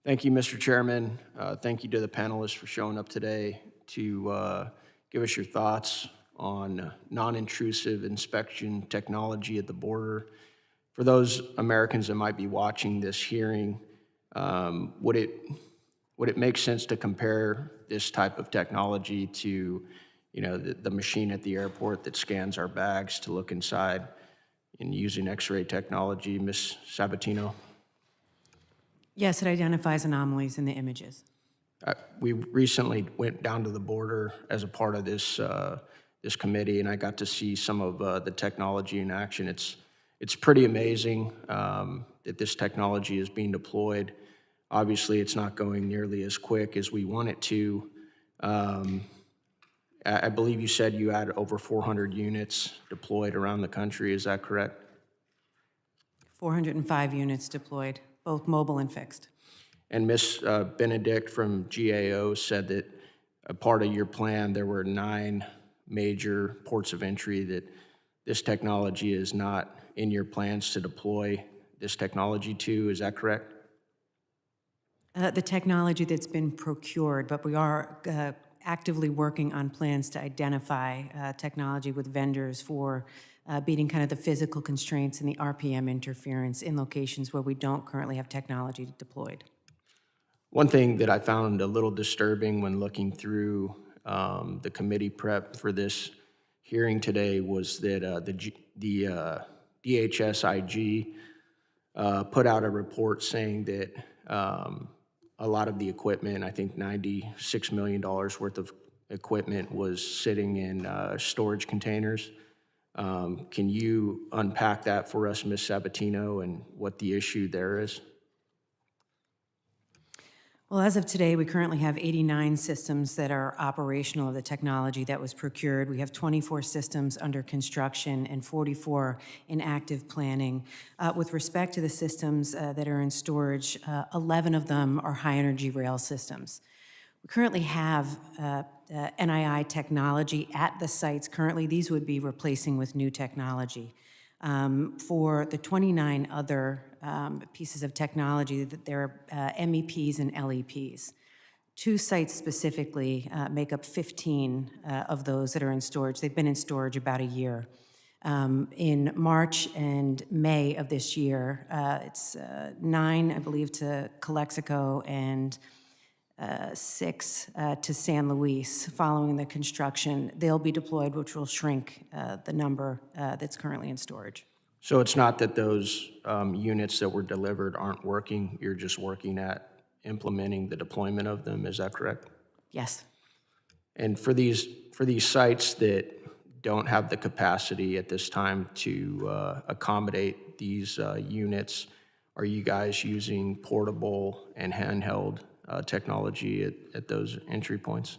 Thank you, Mr. Chairman. Thank you to the panelists for showing up today to give us your thoughts on non-intrusive inspection technology at the border. For those Americans that might be watching this hearing, would it make sense to compare this type of technology to, the machine at the airport that scans our bags to look inside and using X-ray technology, Ms. Sabatino? Yes, it identifies anomalies in the images. We recently went down to the border as a part of this this committee, and I got to see some of the technology in action. It's pretty amazing that this technology is being deployed. Obviously, it's not going nearly as quick as we want it to. I believe you said you had over 400 units deployed around the country. Is that correct? 405 units deployed, both mobile and fixed. And Ms. Benedict from GAO said that a part of your plan, there were 9 major ports of entry that this technology is not in your plans to deploy this technology to. Is that correct? The technology that's been procured, but we are actively working on plans to identify technology with vendors for beating kind of the physical constraints and the RPM interference in locations where we don't currently have technology deployed. One thing that I found a little disturbing when looking through the committee prep for this hearing today was that the DHSIG put out a report saying that a lot of the equipment, I think $96 million worth of equipment, was sitting in storage containers. Can you unpack that for us, Ms. Sabatino, and what the issue there is? Well, as of today, we currently have 89 systems that are operational of the technology that was procured. We have 24 systems under construction and 44 in active planning. With respect to the systems that are in storage, 11 of them are high-energy rail systems. We currently have NII technology at the sites. Currently, these would be replacing with new technology. For the 29 other pieces of technology, that there are MEPs and LEPs. 2 sites specifically make up 15 of those that are in storage. They've been in storage about a year. In March and May of this year, it's 9, I believe, to Calexico and 6 to San Luis. Following the construction, they'll be deployed, which will shrink the number that's currently in storage. So it's not that those units that were delivered aren't working, you're just working at implementing the deployment of them, is that correct? Yes. And for these sites that don't have the capacity at this time to accommodate these units, are you guys using portable and handheld technology at those entry points?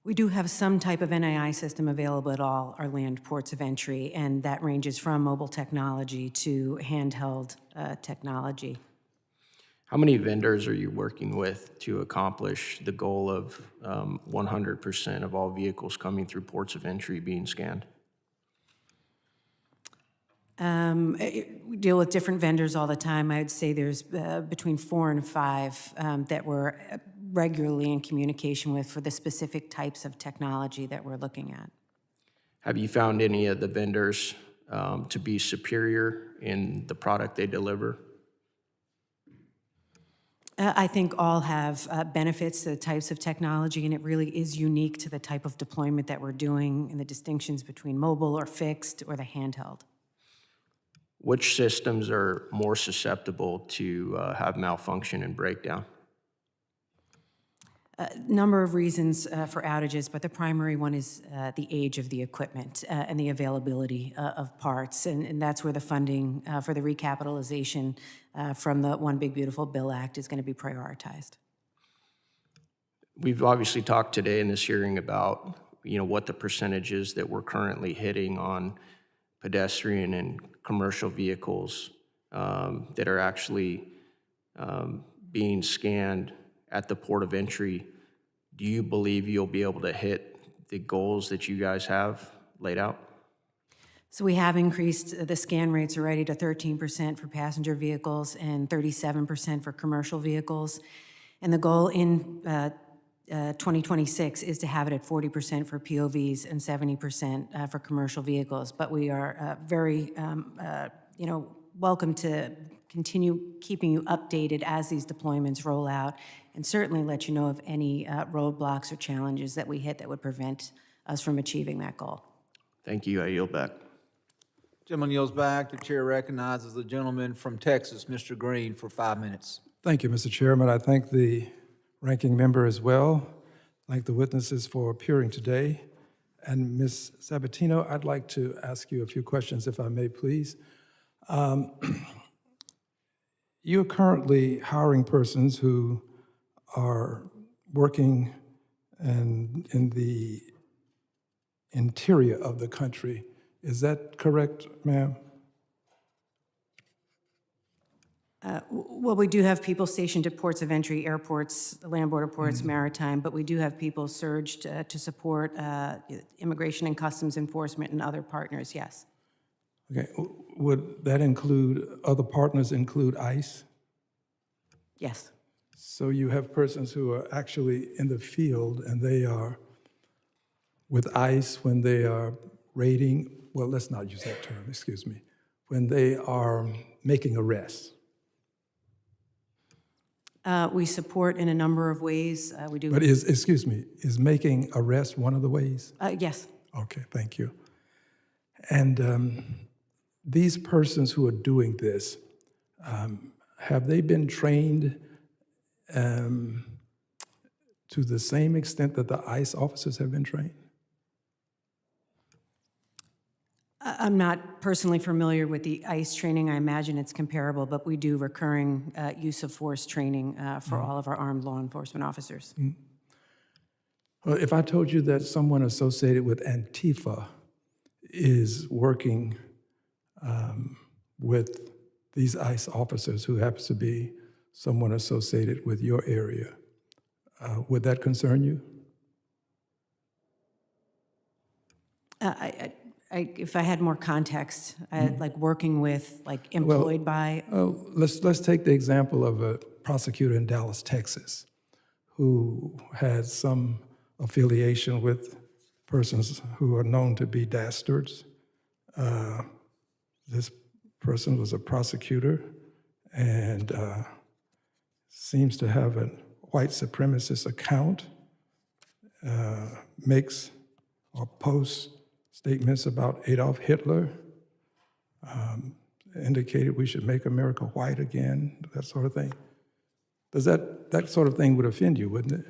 We do have some type of NII system available at all our land ports of entry, and that ranges from mobile technology to handheld technology. How many vendors are you working with to accomplish the goal of 100% of all vehicles coming through ports of entry being scanned? We deal with different vendors all the time. I'd say there's between 4 and 5 that we're regularly in communication with for the specific types of technology that we're looking at. Have you found any of the vendors to be superior in the product they deliver? I think all have benefits to the types of technology, and it really is unique to the type of deployment that we're doing and the distinctions between mobile or fixed or the handheld. Which systems are more susceptible to have malfunction and breakdown? Number of reasons for outages, but the primary one is the age of the equipment and the availability of parts, and that's where the funding for the recapitalization from the One Big Beautiful Bill Act is going to be prioritized. We've obviously talked today in this hearing about what the percentage is that we're currently hitting on pedestrian and commercial vehicles that are actually being scanned at the port of entry. Do you believe you'll be able to hit the goals that you guys have laid out? So we have increased the scan rates already to 13% for passenger vehicles and 37% for commercial vehicles. And the goal in 2026 is to have it at 40% for POVs and 70% for commercial vehicles. But we are very, welcome to continue keeping you updated as these deployments roll out, and certainly let you know of any roadblocks or challenges that we hit that would prevent us from achieving that goal. Thank you. I yield back. Gentleman yields back. The chair recognizes the gentleman from Texas, Mr. Green, for 5 minutes. Thank you, Mr. Chairman. I thank the ranking member as well. Thank the witnesses for appearing today. And Ms. Sabatino, I'd like to ask you a few questions, if I may, please. You're currently hiring persons who are working in the interior of the country. Is that correct, ma'am? Well, we do have people stationed at ports of entry, airports, land border ports, maritime, but we do have people surged to support immigration and customs enforcement and other partners, yes. Okay, would that include, other partners include ICE? Yes. So you have persons who are actually in the field and they are with ICE when they are raiding, well, let's not use that term, excuse me, when they are making arrests. We support in a number of ways. We do. But is making arrests one of the ways? Yes. Okay, thank you. And these persons who are doing this, have they been trained to the same extent that the ICE officers have been trained? I'm not personally familiar with the ICE training. I imagine it's comparable, but we do recurring use of force training for all of our armed law enforcement officers. Well, if I told you that someone associated with Antifa is working with these ICE officers who happens to be someone associated with your area, would that concern you? If I had more context, like working with, like employed by. Let's take the example of a prosecutor in Dallas, Texas, who had some affiliation with persons who are known to be dastards. This person was a prosecutor and seems to have a white supremacist account, makes or posts statements about Adolf Hitler, indicated we should make America white again, that sort of thing. Does that sort of thing would offend you, wouldn't it?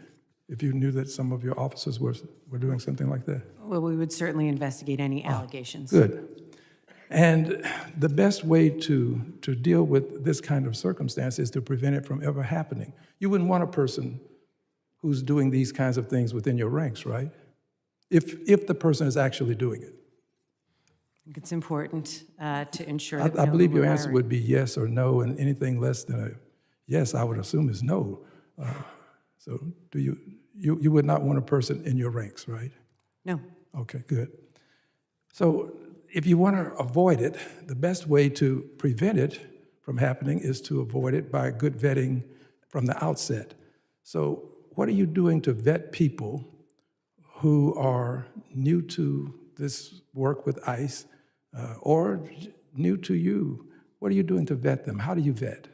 If you knew that some of your officers were doing something like that? Well, we would certainly investigate any allegations. Good. And the best way to deal with this kind of circumstance is to prevent it from ever happening. You wouldn't want a person who's doing these kinds of things within your ranks, right? If the person is actually doing it. I think it's important to ensure that we I know believe who your we're answer hiring. would be yes or no, and anything less than a yes, I would assume is no. So do you would not want a person in your ranks, right? No. Okay, good. So if you want to avoid it, the best way to prevent it from happening is to avoid it by good vetting from the outset. So what are you doing to vet people who are new to this work with ICE or new to you? What are you doing to vet them? How do you vet?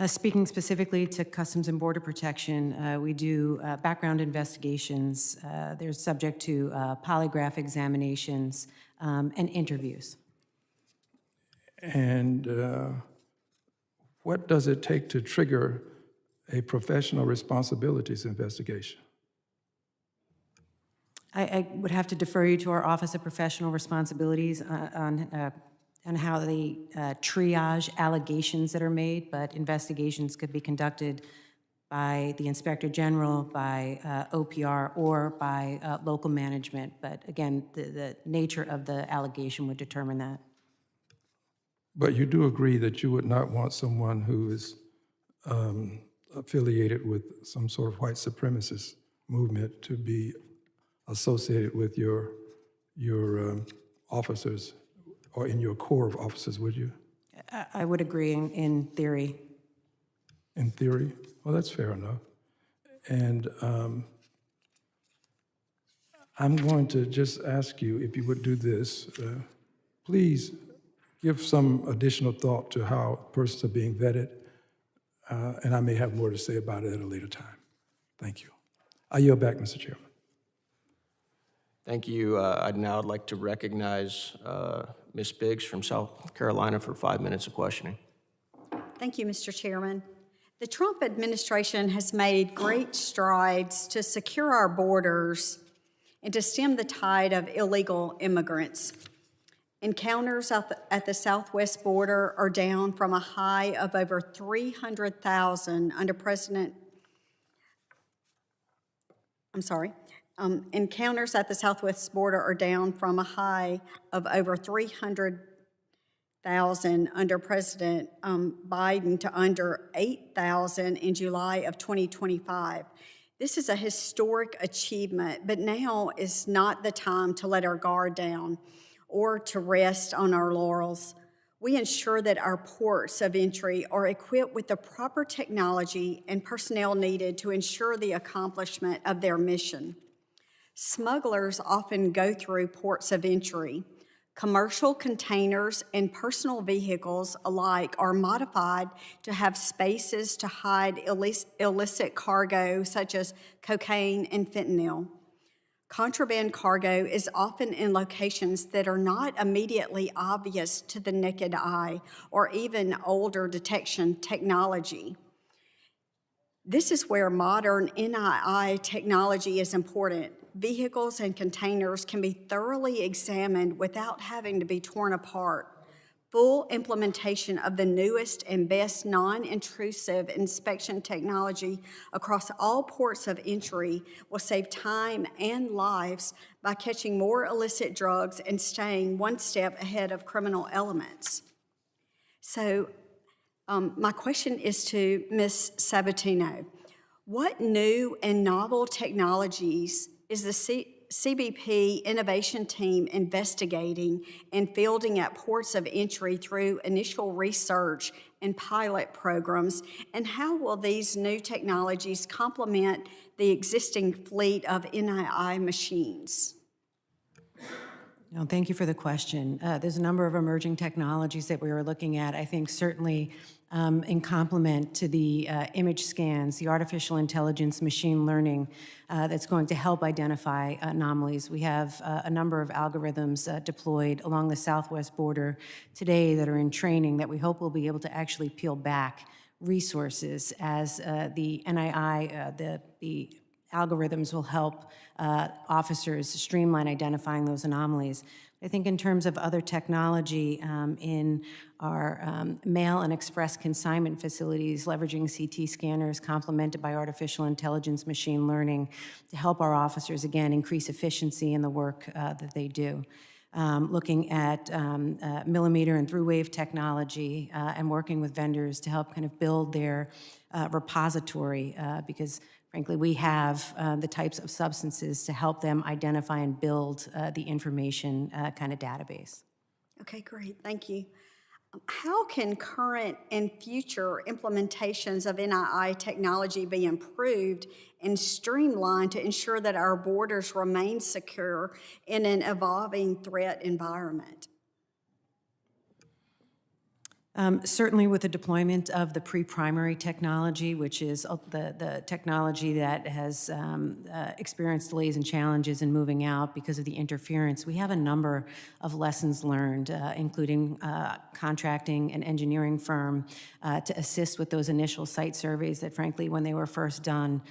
Speaking specifically to Customs and Border Protection, we do background investigations. They're subject to polygraph examinations and interviews. And what does it take to trigger a professional responsibilities investigation? I would have to defer you to our Office of Professional Responsibilities on how they triage allegations that are made, but investigations could be conducted by the Inspector General, by OPR, or by local management. But again, the nature of the allegation would determine that. But you do agree that you would not want someone who is affiliated with some sort of white supremacist movement to be associated with your officers, or in your corps of officers, would you? I would agree in theory. In theory? Well, that's fair enough. And I'm going to just ask you if you would do this. Please give some additional thought to how persons are being vetted, and I may have more to say about it at a later time. Thank you. I yield back, Mr. Chairman. Thank you. I'd now like to recognize Ms. Biggs from South Carolina for 5 minutes of questioning. Thank you, Mr. Chairman. The Trump administration has made great strides to secure our borders and to stem the tide of illegal immigrants. Encounters at the southwest border are down from a high of over 300,000 under encounters at the southwest border are down from a high of over 300,000 under President Biden to under 8,000 in July of 2025. This is a historic achievement, but now is not the time to let our guard down or to rest on our laurels. We ensure that our ports of entry are equipped with the proper technology and personnel needed to ensure the accomplishment of their mission. Smugglers often go through ports of entry. Commercial containers and personal vehicles alike are modified to have spaces to hide illicit cargo such as cocaine and fentanyl. Contraband cargo is often in locations that are not immediately obvious to the naked eye or even older detection technology. This is where modern NII technology is important. Vehicles and containers can be thoroughly examined without having to be torn apart. Full implementation of the newest and best non-intrusive inspection technology across all ports of entry will save time and lives by catching more illicit drugs and staying one step ahead of criminal elements. So my question is to Ms. Sabatino. What new and novel technologies is the CBP innovation team investigating and fielding at ports of entry through initial research and pilot programs, and how will these new technologies complement the existing fleet of NII machines? No, thank you for the question. There's a number of emerging technologies that we were looking at. I think certainly in complement to the image scans, the artificial intelligence, machine learning that's going to help identify anomalies. We have a number of algorithms deployed along the southwest border today that are in training that we hope will be able to actually peel back resources as the NII, the algorithms will help officers streamline identifying those anomalies. I think in terms of other technology in our mail and express consignment facilities, leveraging CT scanners complemented by artificial intelligence, machine learning to help our officers, again, increase efficiency in the work that they do. Looking at millimeter and through-wave technology and working with vendors to help kind of build their repository because frankly, we have the types of substances to help them identify and build the information kind of database. Okay, great, thank you. How can current and future implementations of NII technology be improved and streamlined to ensure that our borders remain secure in an evolving threat environment? Certainly with the deployment of the pre-primary technology, which is the technology that has experienced delays and challenges in moving out because of the interference, we have a number of lessons learned, including contracting an engineering firm to assist with those initial site surveys that frankly, when they were first done,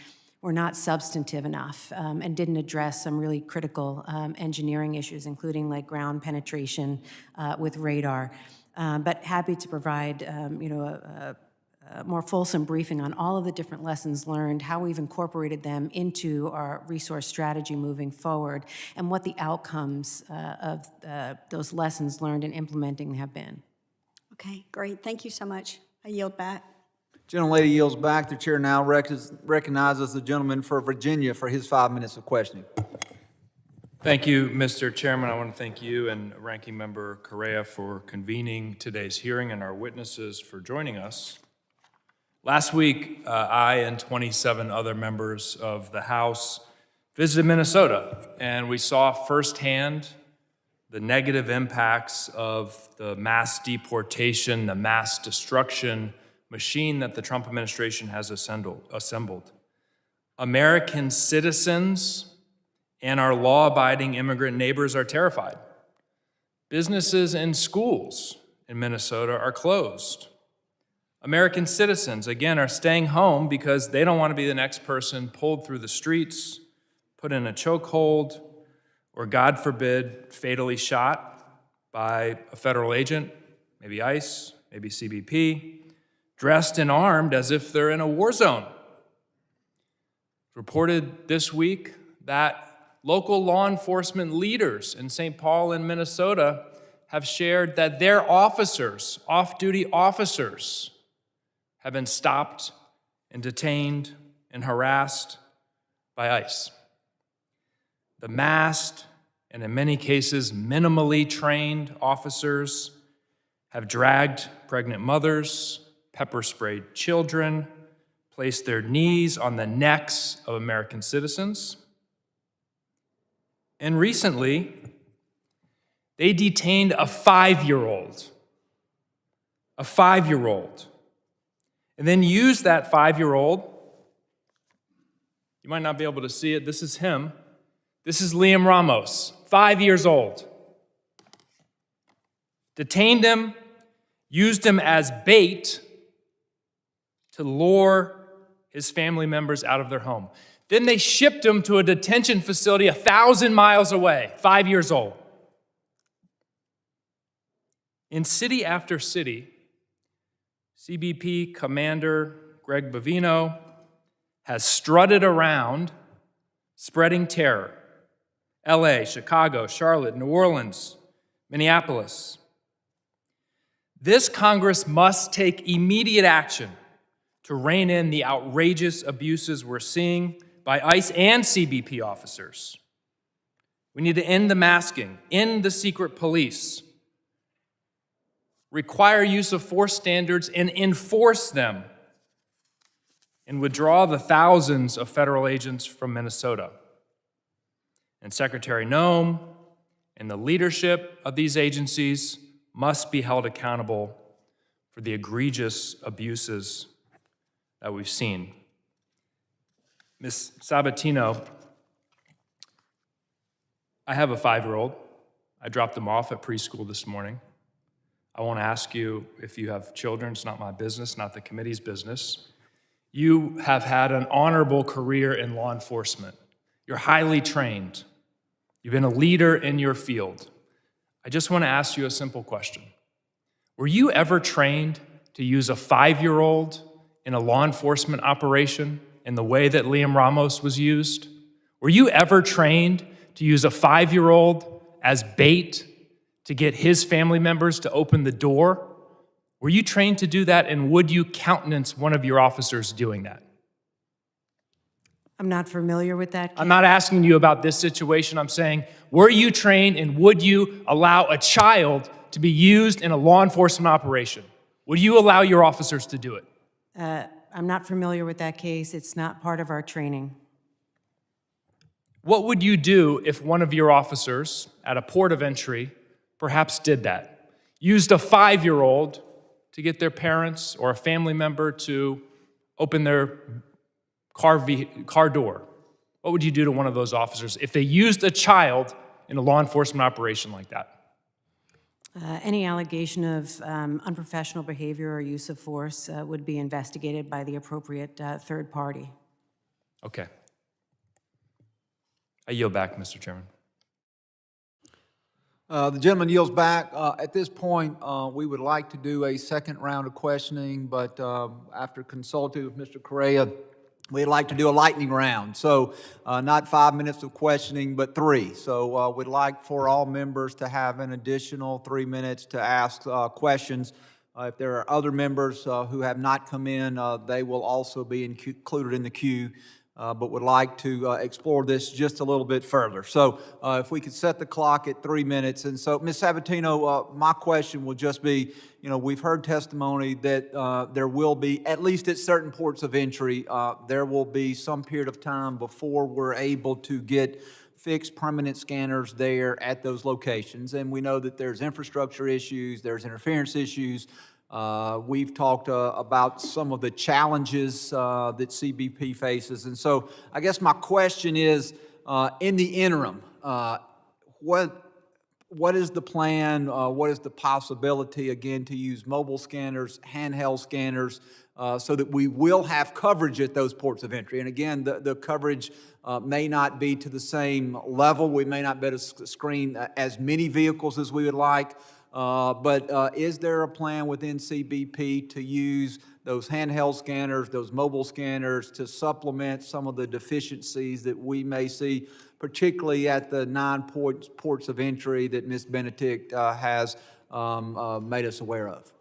were not substantive enough and didn't address some really critical engineering issues, including like ground penetration with radar. But happy to provide, a more fulsome briefing on all of the different lessons learned, how we've incorporated them into our resource strategy moving forward, and what the outcomes of those lessons learned in implementing have been. Okay, great. Thank you so much. I yield back. Gentlelady yields back. The chair now recognizes the gentleman for Virginia for his 5 minutes of questioning. Thank you, Mr. Chairman. I want to thank you and Ranking Member Correa for convening today's hearing and our witnesses for joining us. Last week, I and 27 other members of the House visited Minnesota, and we saw firsthand the negative impacts of the mass deportation, the mass destruction machine that the Trump administration has assembled. American citizens and our law-abiding immigrant neighbors are terrified. Businesses and schools in Minnesota are closed. American citizens, again, are staying home because they don't want to be the next person pulled through the streets, put in a chokehold, or, God forbid, fatally shot by a federal agent, maybe ICE, maybe CBP, dressed and armed as if they're in a war zone. Reported this week that local law enforcement leaders in St. Paul and Minnesota have shared that their officers, off-duty officers, have been stopped and detained and harassed by ICE. The masked and in many cases minimally trained officers have dragged pregnant mothers, pepper-sprayed children, placed their knees on the necks of American citizens. And recently, they detained a 5-year-old, and then used that 5-year-old. You might not be able to see it. This is him. This is Liam Ramos, 5 years old. Detained him, used him as bait to lure his family members out of their home. Then they shipped him to a detention facility 1,000 miles away, 5 years old. In city after city, CBP Commander Greg Bovino has strutted around spreading terror. LA, Chicago, Charlotte, New Orleans, Minneapolis. This Congress must take immediate action to rein in the outrageous abuses we're seeing by ICE and CBP officers. We need to end the masking, end the secret police, require use of force standards and enforce them, and withdraw the thousands of federal agents from Minnesota. And Secretary Noem and the leadership of these agencies must be held accountable for the egregious abuses that we've seen. Ms. Sabatino, I have a 5-year-old. I dropped them off at preschool this morning. I won't ask you if you have children. It's not my business, not the committee's business. You have had an honorable career in law enforcement. You're highly trained. You've been a leader in your field. I just want to ask you a simple question. Were you ever trained to use a 5-year-old in a law enforcement operation in the way that Liam Ramos was used? Were you ever trained to use a 5-year-old as bait to get his family members to open the door? Were you trained to do that, and would you countenance one of your officers doing that? I'm not familiar with that case. I'm not asking you about this situation. I'm saying, were you trained, and would you allow a child to be used in a law enforcement operation? Would you allow your officers to do it? I'm not familiar with that case. It's not part of our training. What would you do if one of your officers at a port of entry perhaps did that? Used a 5-year-old to get their parents or a family member to open their car door? What would you do to one of those officers if they used a child in a law enforcement operation like that? Any allegation of unprofessional behavior or use of force would be investigated by the appropriate third party. Okay. I yield back, Mr. Chairman. The gentleman yields back. At this point, we would like to do a second round of questioning, but after consulting with Mr. Correa, we'd like to do a lightning round. So not 5 minutes of questioning, but 3. So we'd like for all members to have an additional 3 minutes to ask questions. If there are other members who have not come in, they will also be included in the queue, but would like to explore this just a little bit further. So if we could set the clock at 3 minutes. And so, Ms. Sabatino, my question will just be, we've heard testimony that there will be, at least at certain ports of entry, there will be some period of time before we're able to get fixed permanent scanners there at those locations. And we know that there's infrastructure issues, there's interference issues. We've talked about some of the challenges that CBP faces. And so I guess my question is, in the interim, what is the plan? What is the possibility, again, to use mobile scanners, handheld scanners, so that we will have coverage at those ports of entry? And again, the coverage may not be to the same level. We may not be able to screen as many vehicles as we would like. But is there a plan within CBP to use those handheld scanners, those mobile scanners, to supplement some of the deficiencies that we may see, particularly at the 9 ports of entry that Ms. Benedict has made us aware of?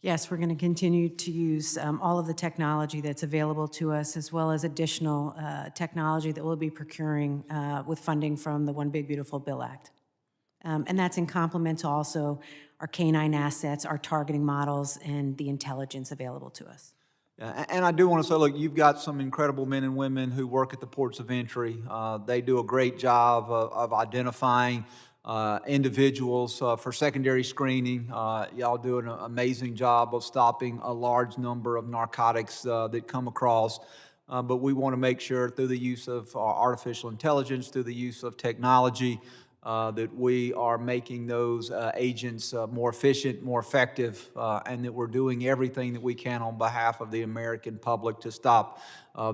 Yes, we're going to continue to use all of the technology that's available to us, as well as additional technology that we'll be procuring with funding from the One Big Beautiful Bill Act. And that's in complement to also our canine assets, our targeting models, and the intelligence available to us. Yeah, and I do want to say, look, you've got some incredible men and women who work at the ports of entry. They do a great job of identifying individuals for secondary screening. Y'all do an amazing job of stopping a large number of narcotics that come across. But we want to make sure through the use of artificial intelligence, through the use of technology, that we are making those agents more efficient, more effective, and that we're doing everything that we can on behalf of the American public to stop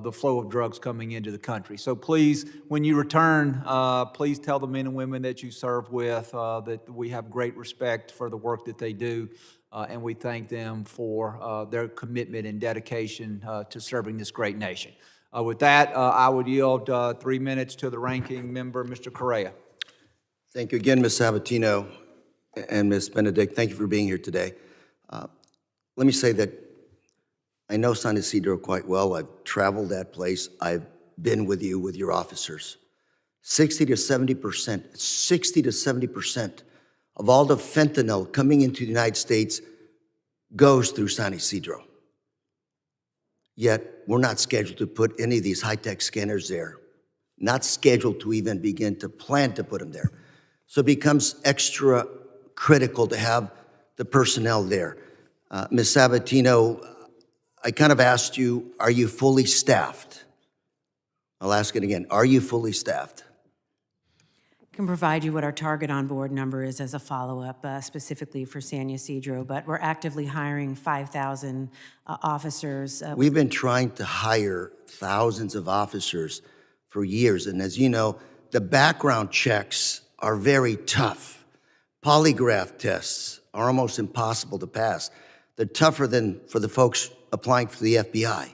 the flow of drugs coming into the country. So please, when you return, please tell the men and women that you serve with that we have great respect for the work that they do, and we thank them for their commitment and dedication to serving this great nation. With that, I would yield 3 minutes to the ranking member, Mr. Correa. Thank you again, Ms. Sabatino and Ms. Benedict. Thank you for being here today. Let me say that I know San Ysidro quite well. I've traveled that place. I've been with you, with your officers. 60 to 70% of all the fentanyl coming into the United States goes through San Ysidro. Yet, we're not scheduled to put any of these high-tech scanners there. Not scheduled to even begin to plan to put them there. So it becomes extra critical to have the personnel there. Ms. Sabatino, I kind of asked you, are you fully staffed? I'll ask it again. Are you fully staffed? I can provide you what our target on-board number is as a follow-up, specifically for San Ysidro, but we're actively hiring 5,000 officers. We've been trying to hire thousands of officers for years, and as you know, the background checks are very tough. Polygraph tests are almost impossible to pass. They're tougher than for the folks applying for the FBI.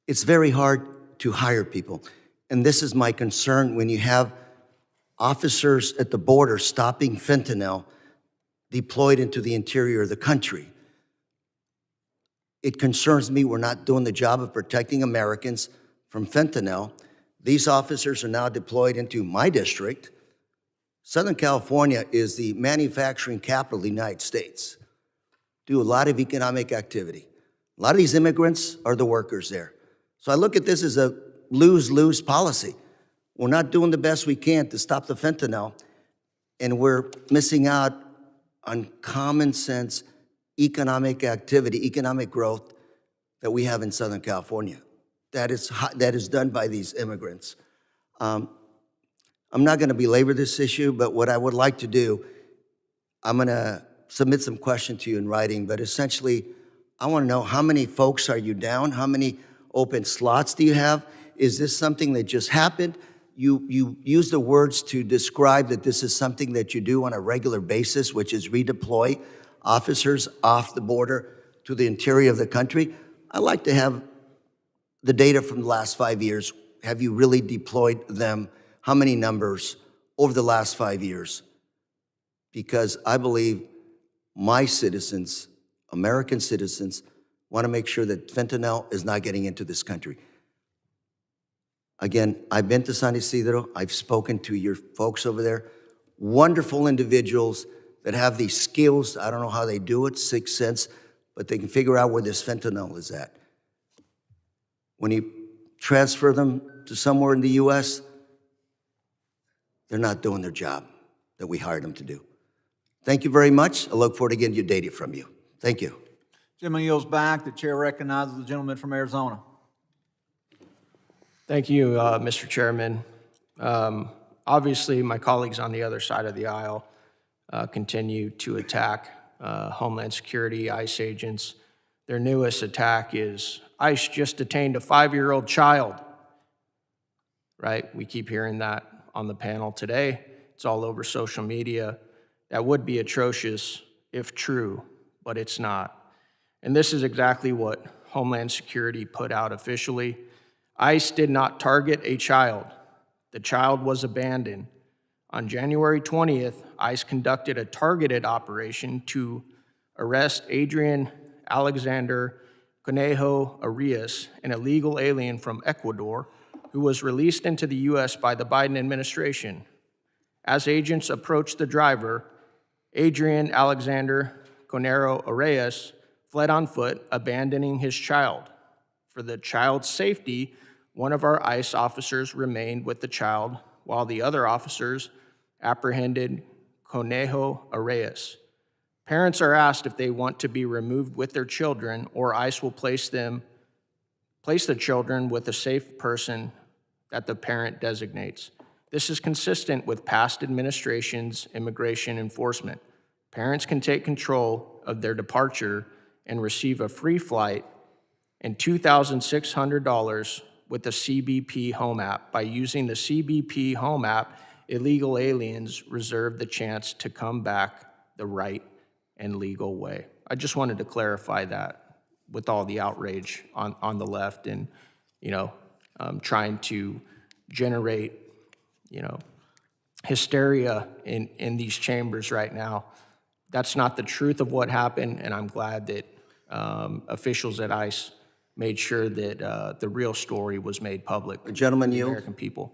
It's very hard to hire people. And this is my concern when you have officers at the border stopping fentanyl deployed into the interior of the country. It concerns me we're not doing the job of protecting Americans from fentanyl. These officers are now deployed into my district. Southern California is the manufacturing capital of the United States. Do a lot of economic activity. A lot of these immigrants are the workers there. So I look at this as a lose-lose policy. We're not doing the best we can to stop the fentanyl, and we're missing out on common sense economic activity, economic growth that we have in Southern California. That is done by these immigrants. I'm not going to belabor this issue, but what I would like to do, I'm going to submit some questions to you in writing, but essentially, I want to know how many folks are you down? How many open slots do you have? Is this something that just happened? You use the words to describe that this is something that you do on a regular basis, which is redeploy officers off the border to the interior of the country. I'd like to have the data from the last 5 years. Have you really deployed them? How many numbers over the last 5 years? Because I believe my citizens, American citizens, want to make sure that fentanyl is not getting into this country. Again, I've been to San Isidro. I've spoken to your folks over there. Wonderful individuals that have these skills. I don't know how they do it, sixth sense, but they can figure out where this fentanyl is at. When you transfer them to somewhere in the U.S., they're not doing their job that we hired them to do. Thank you very much. I look forward to getting your data from you. Thank you. Gentleman yields back. The chair recognizes the gentleman from Arizona. Thank you, Mr. Chairman. Obviously, my colleagues on the other side of the aisle continue to attack Homeland Security, ICE agents. Their newest attack is ICE just detained a 5-year-old child, right? We keep hearing that on the panel today. It's all over social media. That would be atrocious if true, but it's not. And this is exactly what Homeland Security put out officially. ICE did not target a child. The child was abandoned. On January 20th, ICE conducted a targeted operation to arrest Adrian Alexander Conejo Arias, an illegal alien from Ecuador, who was released into the U.S. by the Biden administration. As agents approached the driver, Adrian Alexander Conejo Arias fled on foot, abandoning his child. For the child's safety, one of our ICE officers remained with the child while the other officers apprehended Conejo Arias. Parents are asked if they want to be removed with their children, or ICE will place the children with a safe person that the parent designates. This is consistent with past administrations' immigration enforcement. Parents can take control of their departure and receive a free flight and $2,600 with the CBP Home app. By using the CBP Home app, illegal aliens reserve the chance to come back the right and legal way. I just wanted to clarify that with all the outrage on the left and, trying to generate, hysteria in these chambers right now. That's not the truth of what happened, and I'm glad that officials at ICE made sure that the real story was made public. The gentleman to the yield. American people.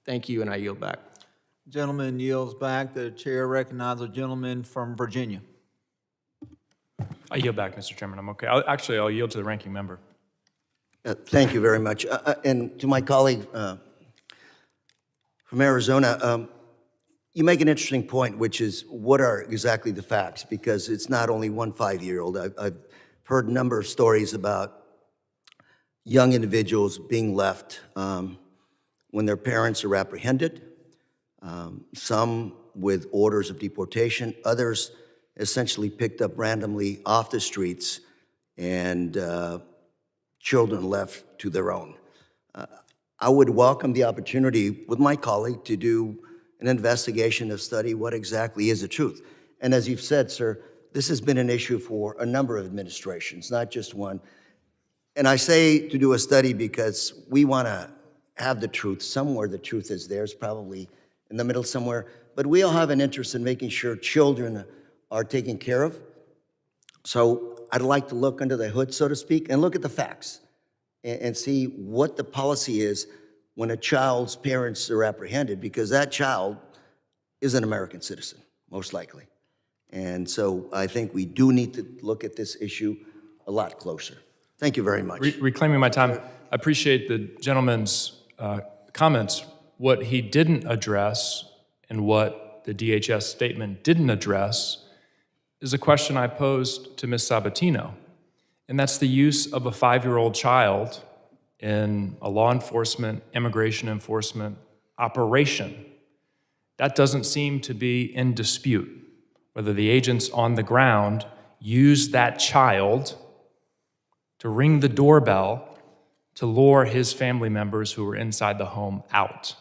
Thank you, and I yield back. Gentleman yields back. The chair recognizes a gentleman from Virginia. I yield back, Mr. Chairman. I'm okay. I'll yield to the ranking member. Thank you very much. And to my colleague from Arizona, you make an interesting point, which is what are exactly the facts? Because it's not only one 5-year-old. I've heard a number of stories about young individuals being left when their parents are apprehended, some with orders of deportation, others essentially picked up randomly off the streets, and children left to their own. I would welcome the opportunity with my colleague to do an investigation of study what exactly is the truth. And as you've said, sir, this has been an issue for a number of administrations, not just one. And I say to do a study because we want to have the truth somewhere. The truth is there. It's probably in the middle somewhere. But we all have an interest in making sure children are taken care of. So I'd like to look under the hood, so to speak, and look at the facts and see what the policy is when a child's parents are apprehended, because that child is an American citizen, most likely. And so I think we do need to look at this issue a lot closer. Thank you very much. Reclaiming my time, I appreciate the gentleman's comments. What he didn't address and what the DHS statement didn't address is a question I posed to Ms. Sabatino, and that's the use of a 5-year-old child in a law enforcement, immigration enforcement operation. That doesn't seem to be in dispute, whether the agents on the ground use that child to ring the doorbell to lure his family members who are inside the home out.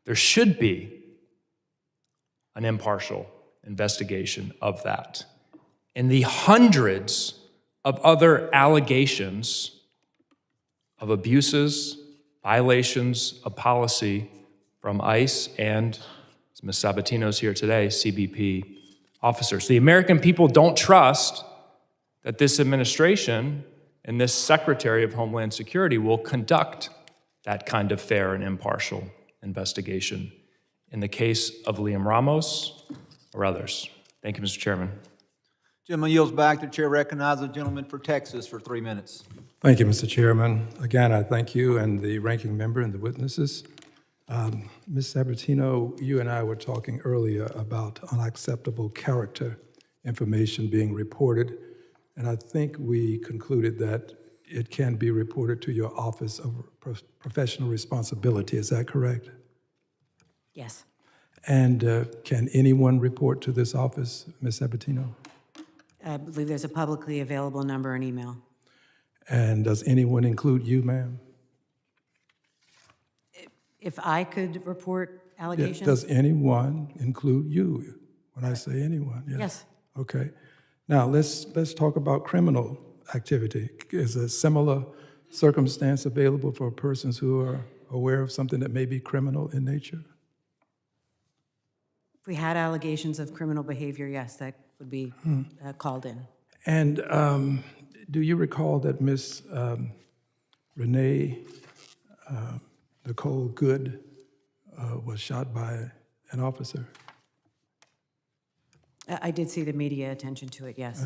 There should be an impartial investigation of that. And the hundreds of other allegations of abuses, violations of policy from ICE and, as Ms. Sabatino's here today, CBP officers. The American people don't trust that this administration and this Secretary of Homeland Security will conduct that kind of fair and impartial investigation in the case of Liam Ramos or others. Thank you, Mr. Chairman. Gentleman yields back. The chair recognizes the gentleman for Texas for 3 minutes. Thank you, Mr. Chairman. Again, I thank you and the ranking member and the witnesses. Ms. Sabatino, you and I were talking earlier about unacceptable character information being reported, and I think we concluded that it can be reported to your Office of Professional Responsibility. Is that correct? Yes. And can anyone report to this office, Ms. Sabatino? I believe there's a publicly available number and email. And does anyone include you, ma'am? If I could report Yeah, allegations? does anyone include you? When I say anyone, yes? Yes. Okay. Now, let's talk about criminal activity. Is a similar circumstance available for persons who are aware of something that may be criminal in nature? If we had allegations of criminal behavior, yes, that would be called in. And do you recall that Ms. Renee Nicole Good was shot by an officer? I did see the media attention to it, yes.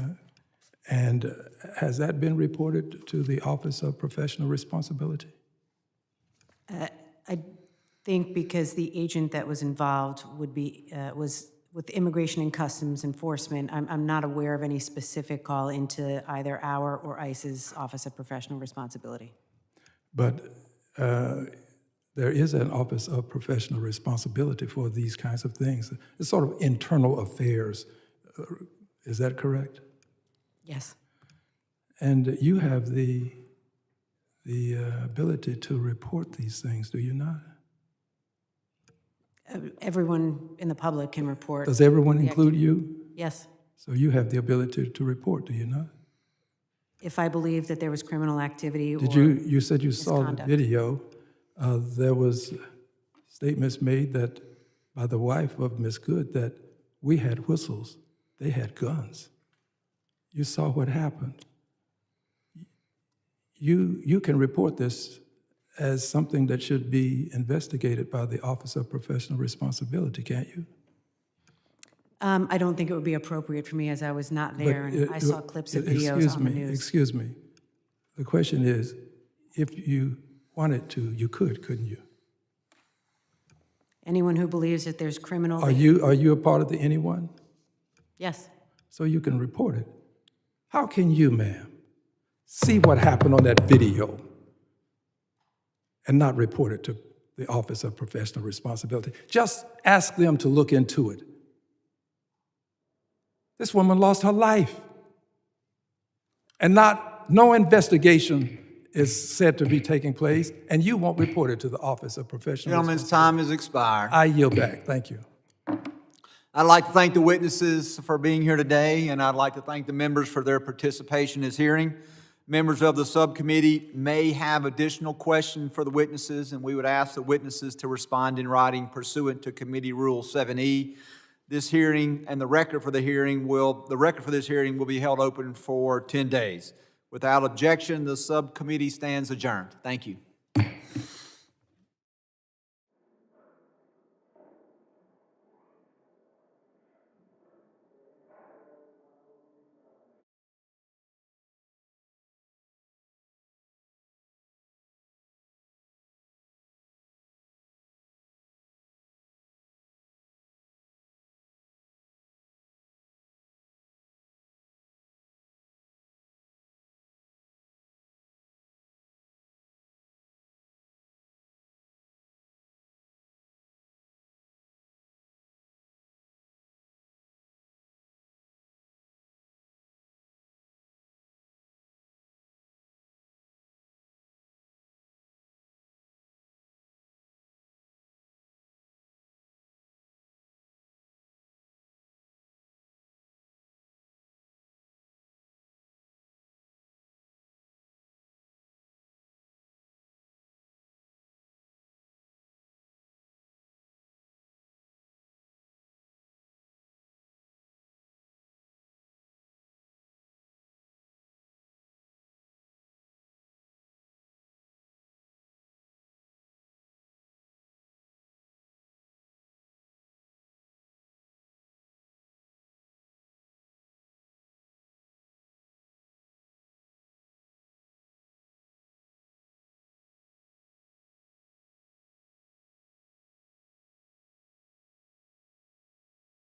And has that been reported to the Office of Professional Responsibility? I think because the agent that was involved would be, was with Immigration and Customs Enforcement, I'm not aware of any specific call into either our or ICE's Office of Professional Responsibility. But there is an Office of Professional Responsibility for these kinds of things. It's sort of internal affairs. Is that correct? Yes. And you have the ability to report these things, do you not? Everyone in the public can report. Does everyone include you? Yes. So you have the ability to report, do you not? If I believe that there was criminal activity Did or you said you saw the misconduct. video. There was statements made that by the wife of Ms. Good that we had whistles, they had guns. You saw what happened. You can report this as something that should be investigated by the Office of Professional Responsibility, can't you? I don't think it would be appropriate for me as I was not there and I saw clips of videos on the news. Excuse me. The question is, if you wanted to, you could, couldn't you? Anyone who believes that there's criminal. Are you a part of the anyone? Yes. So you can report it. How can you, ma'am, see what happened on that video and not report it to the Office of Professional Responsibility? Just ask them to look into it. This woman lost her life. And no investigation is said to be taking place, and you won't report it to the Office of Professional Responsibility. Gentleman's time has expired. I yield back. Thank you. I'd like to thank the witnesses for being here today, and I'd like to thank the members for their participation in this hearing. Members of the subcommittee may have additional questions for the witnesses, and we would ask the witnesses to respond in writing pursuant to Committee Rule 7E. This hearing and the record for this hearing will be held open for 10 days. Without objection, the subcommittee stands adjourned. Thank you.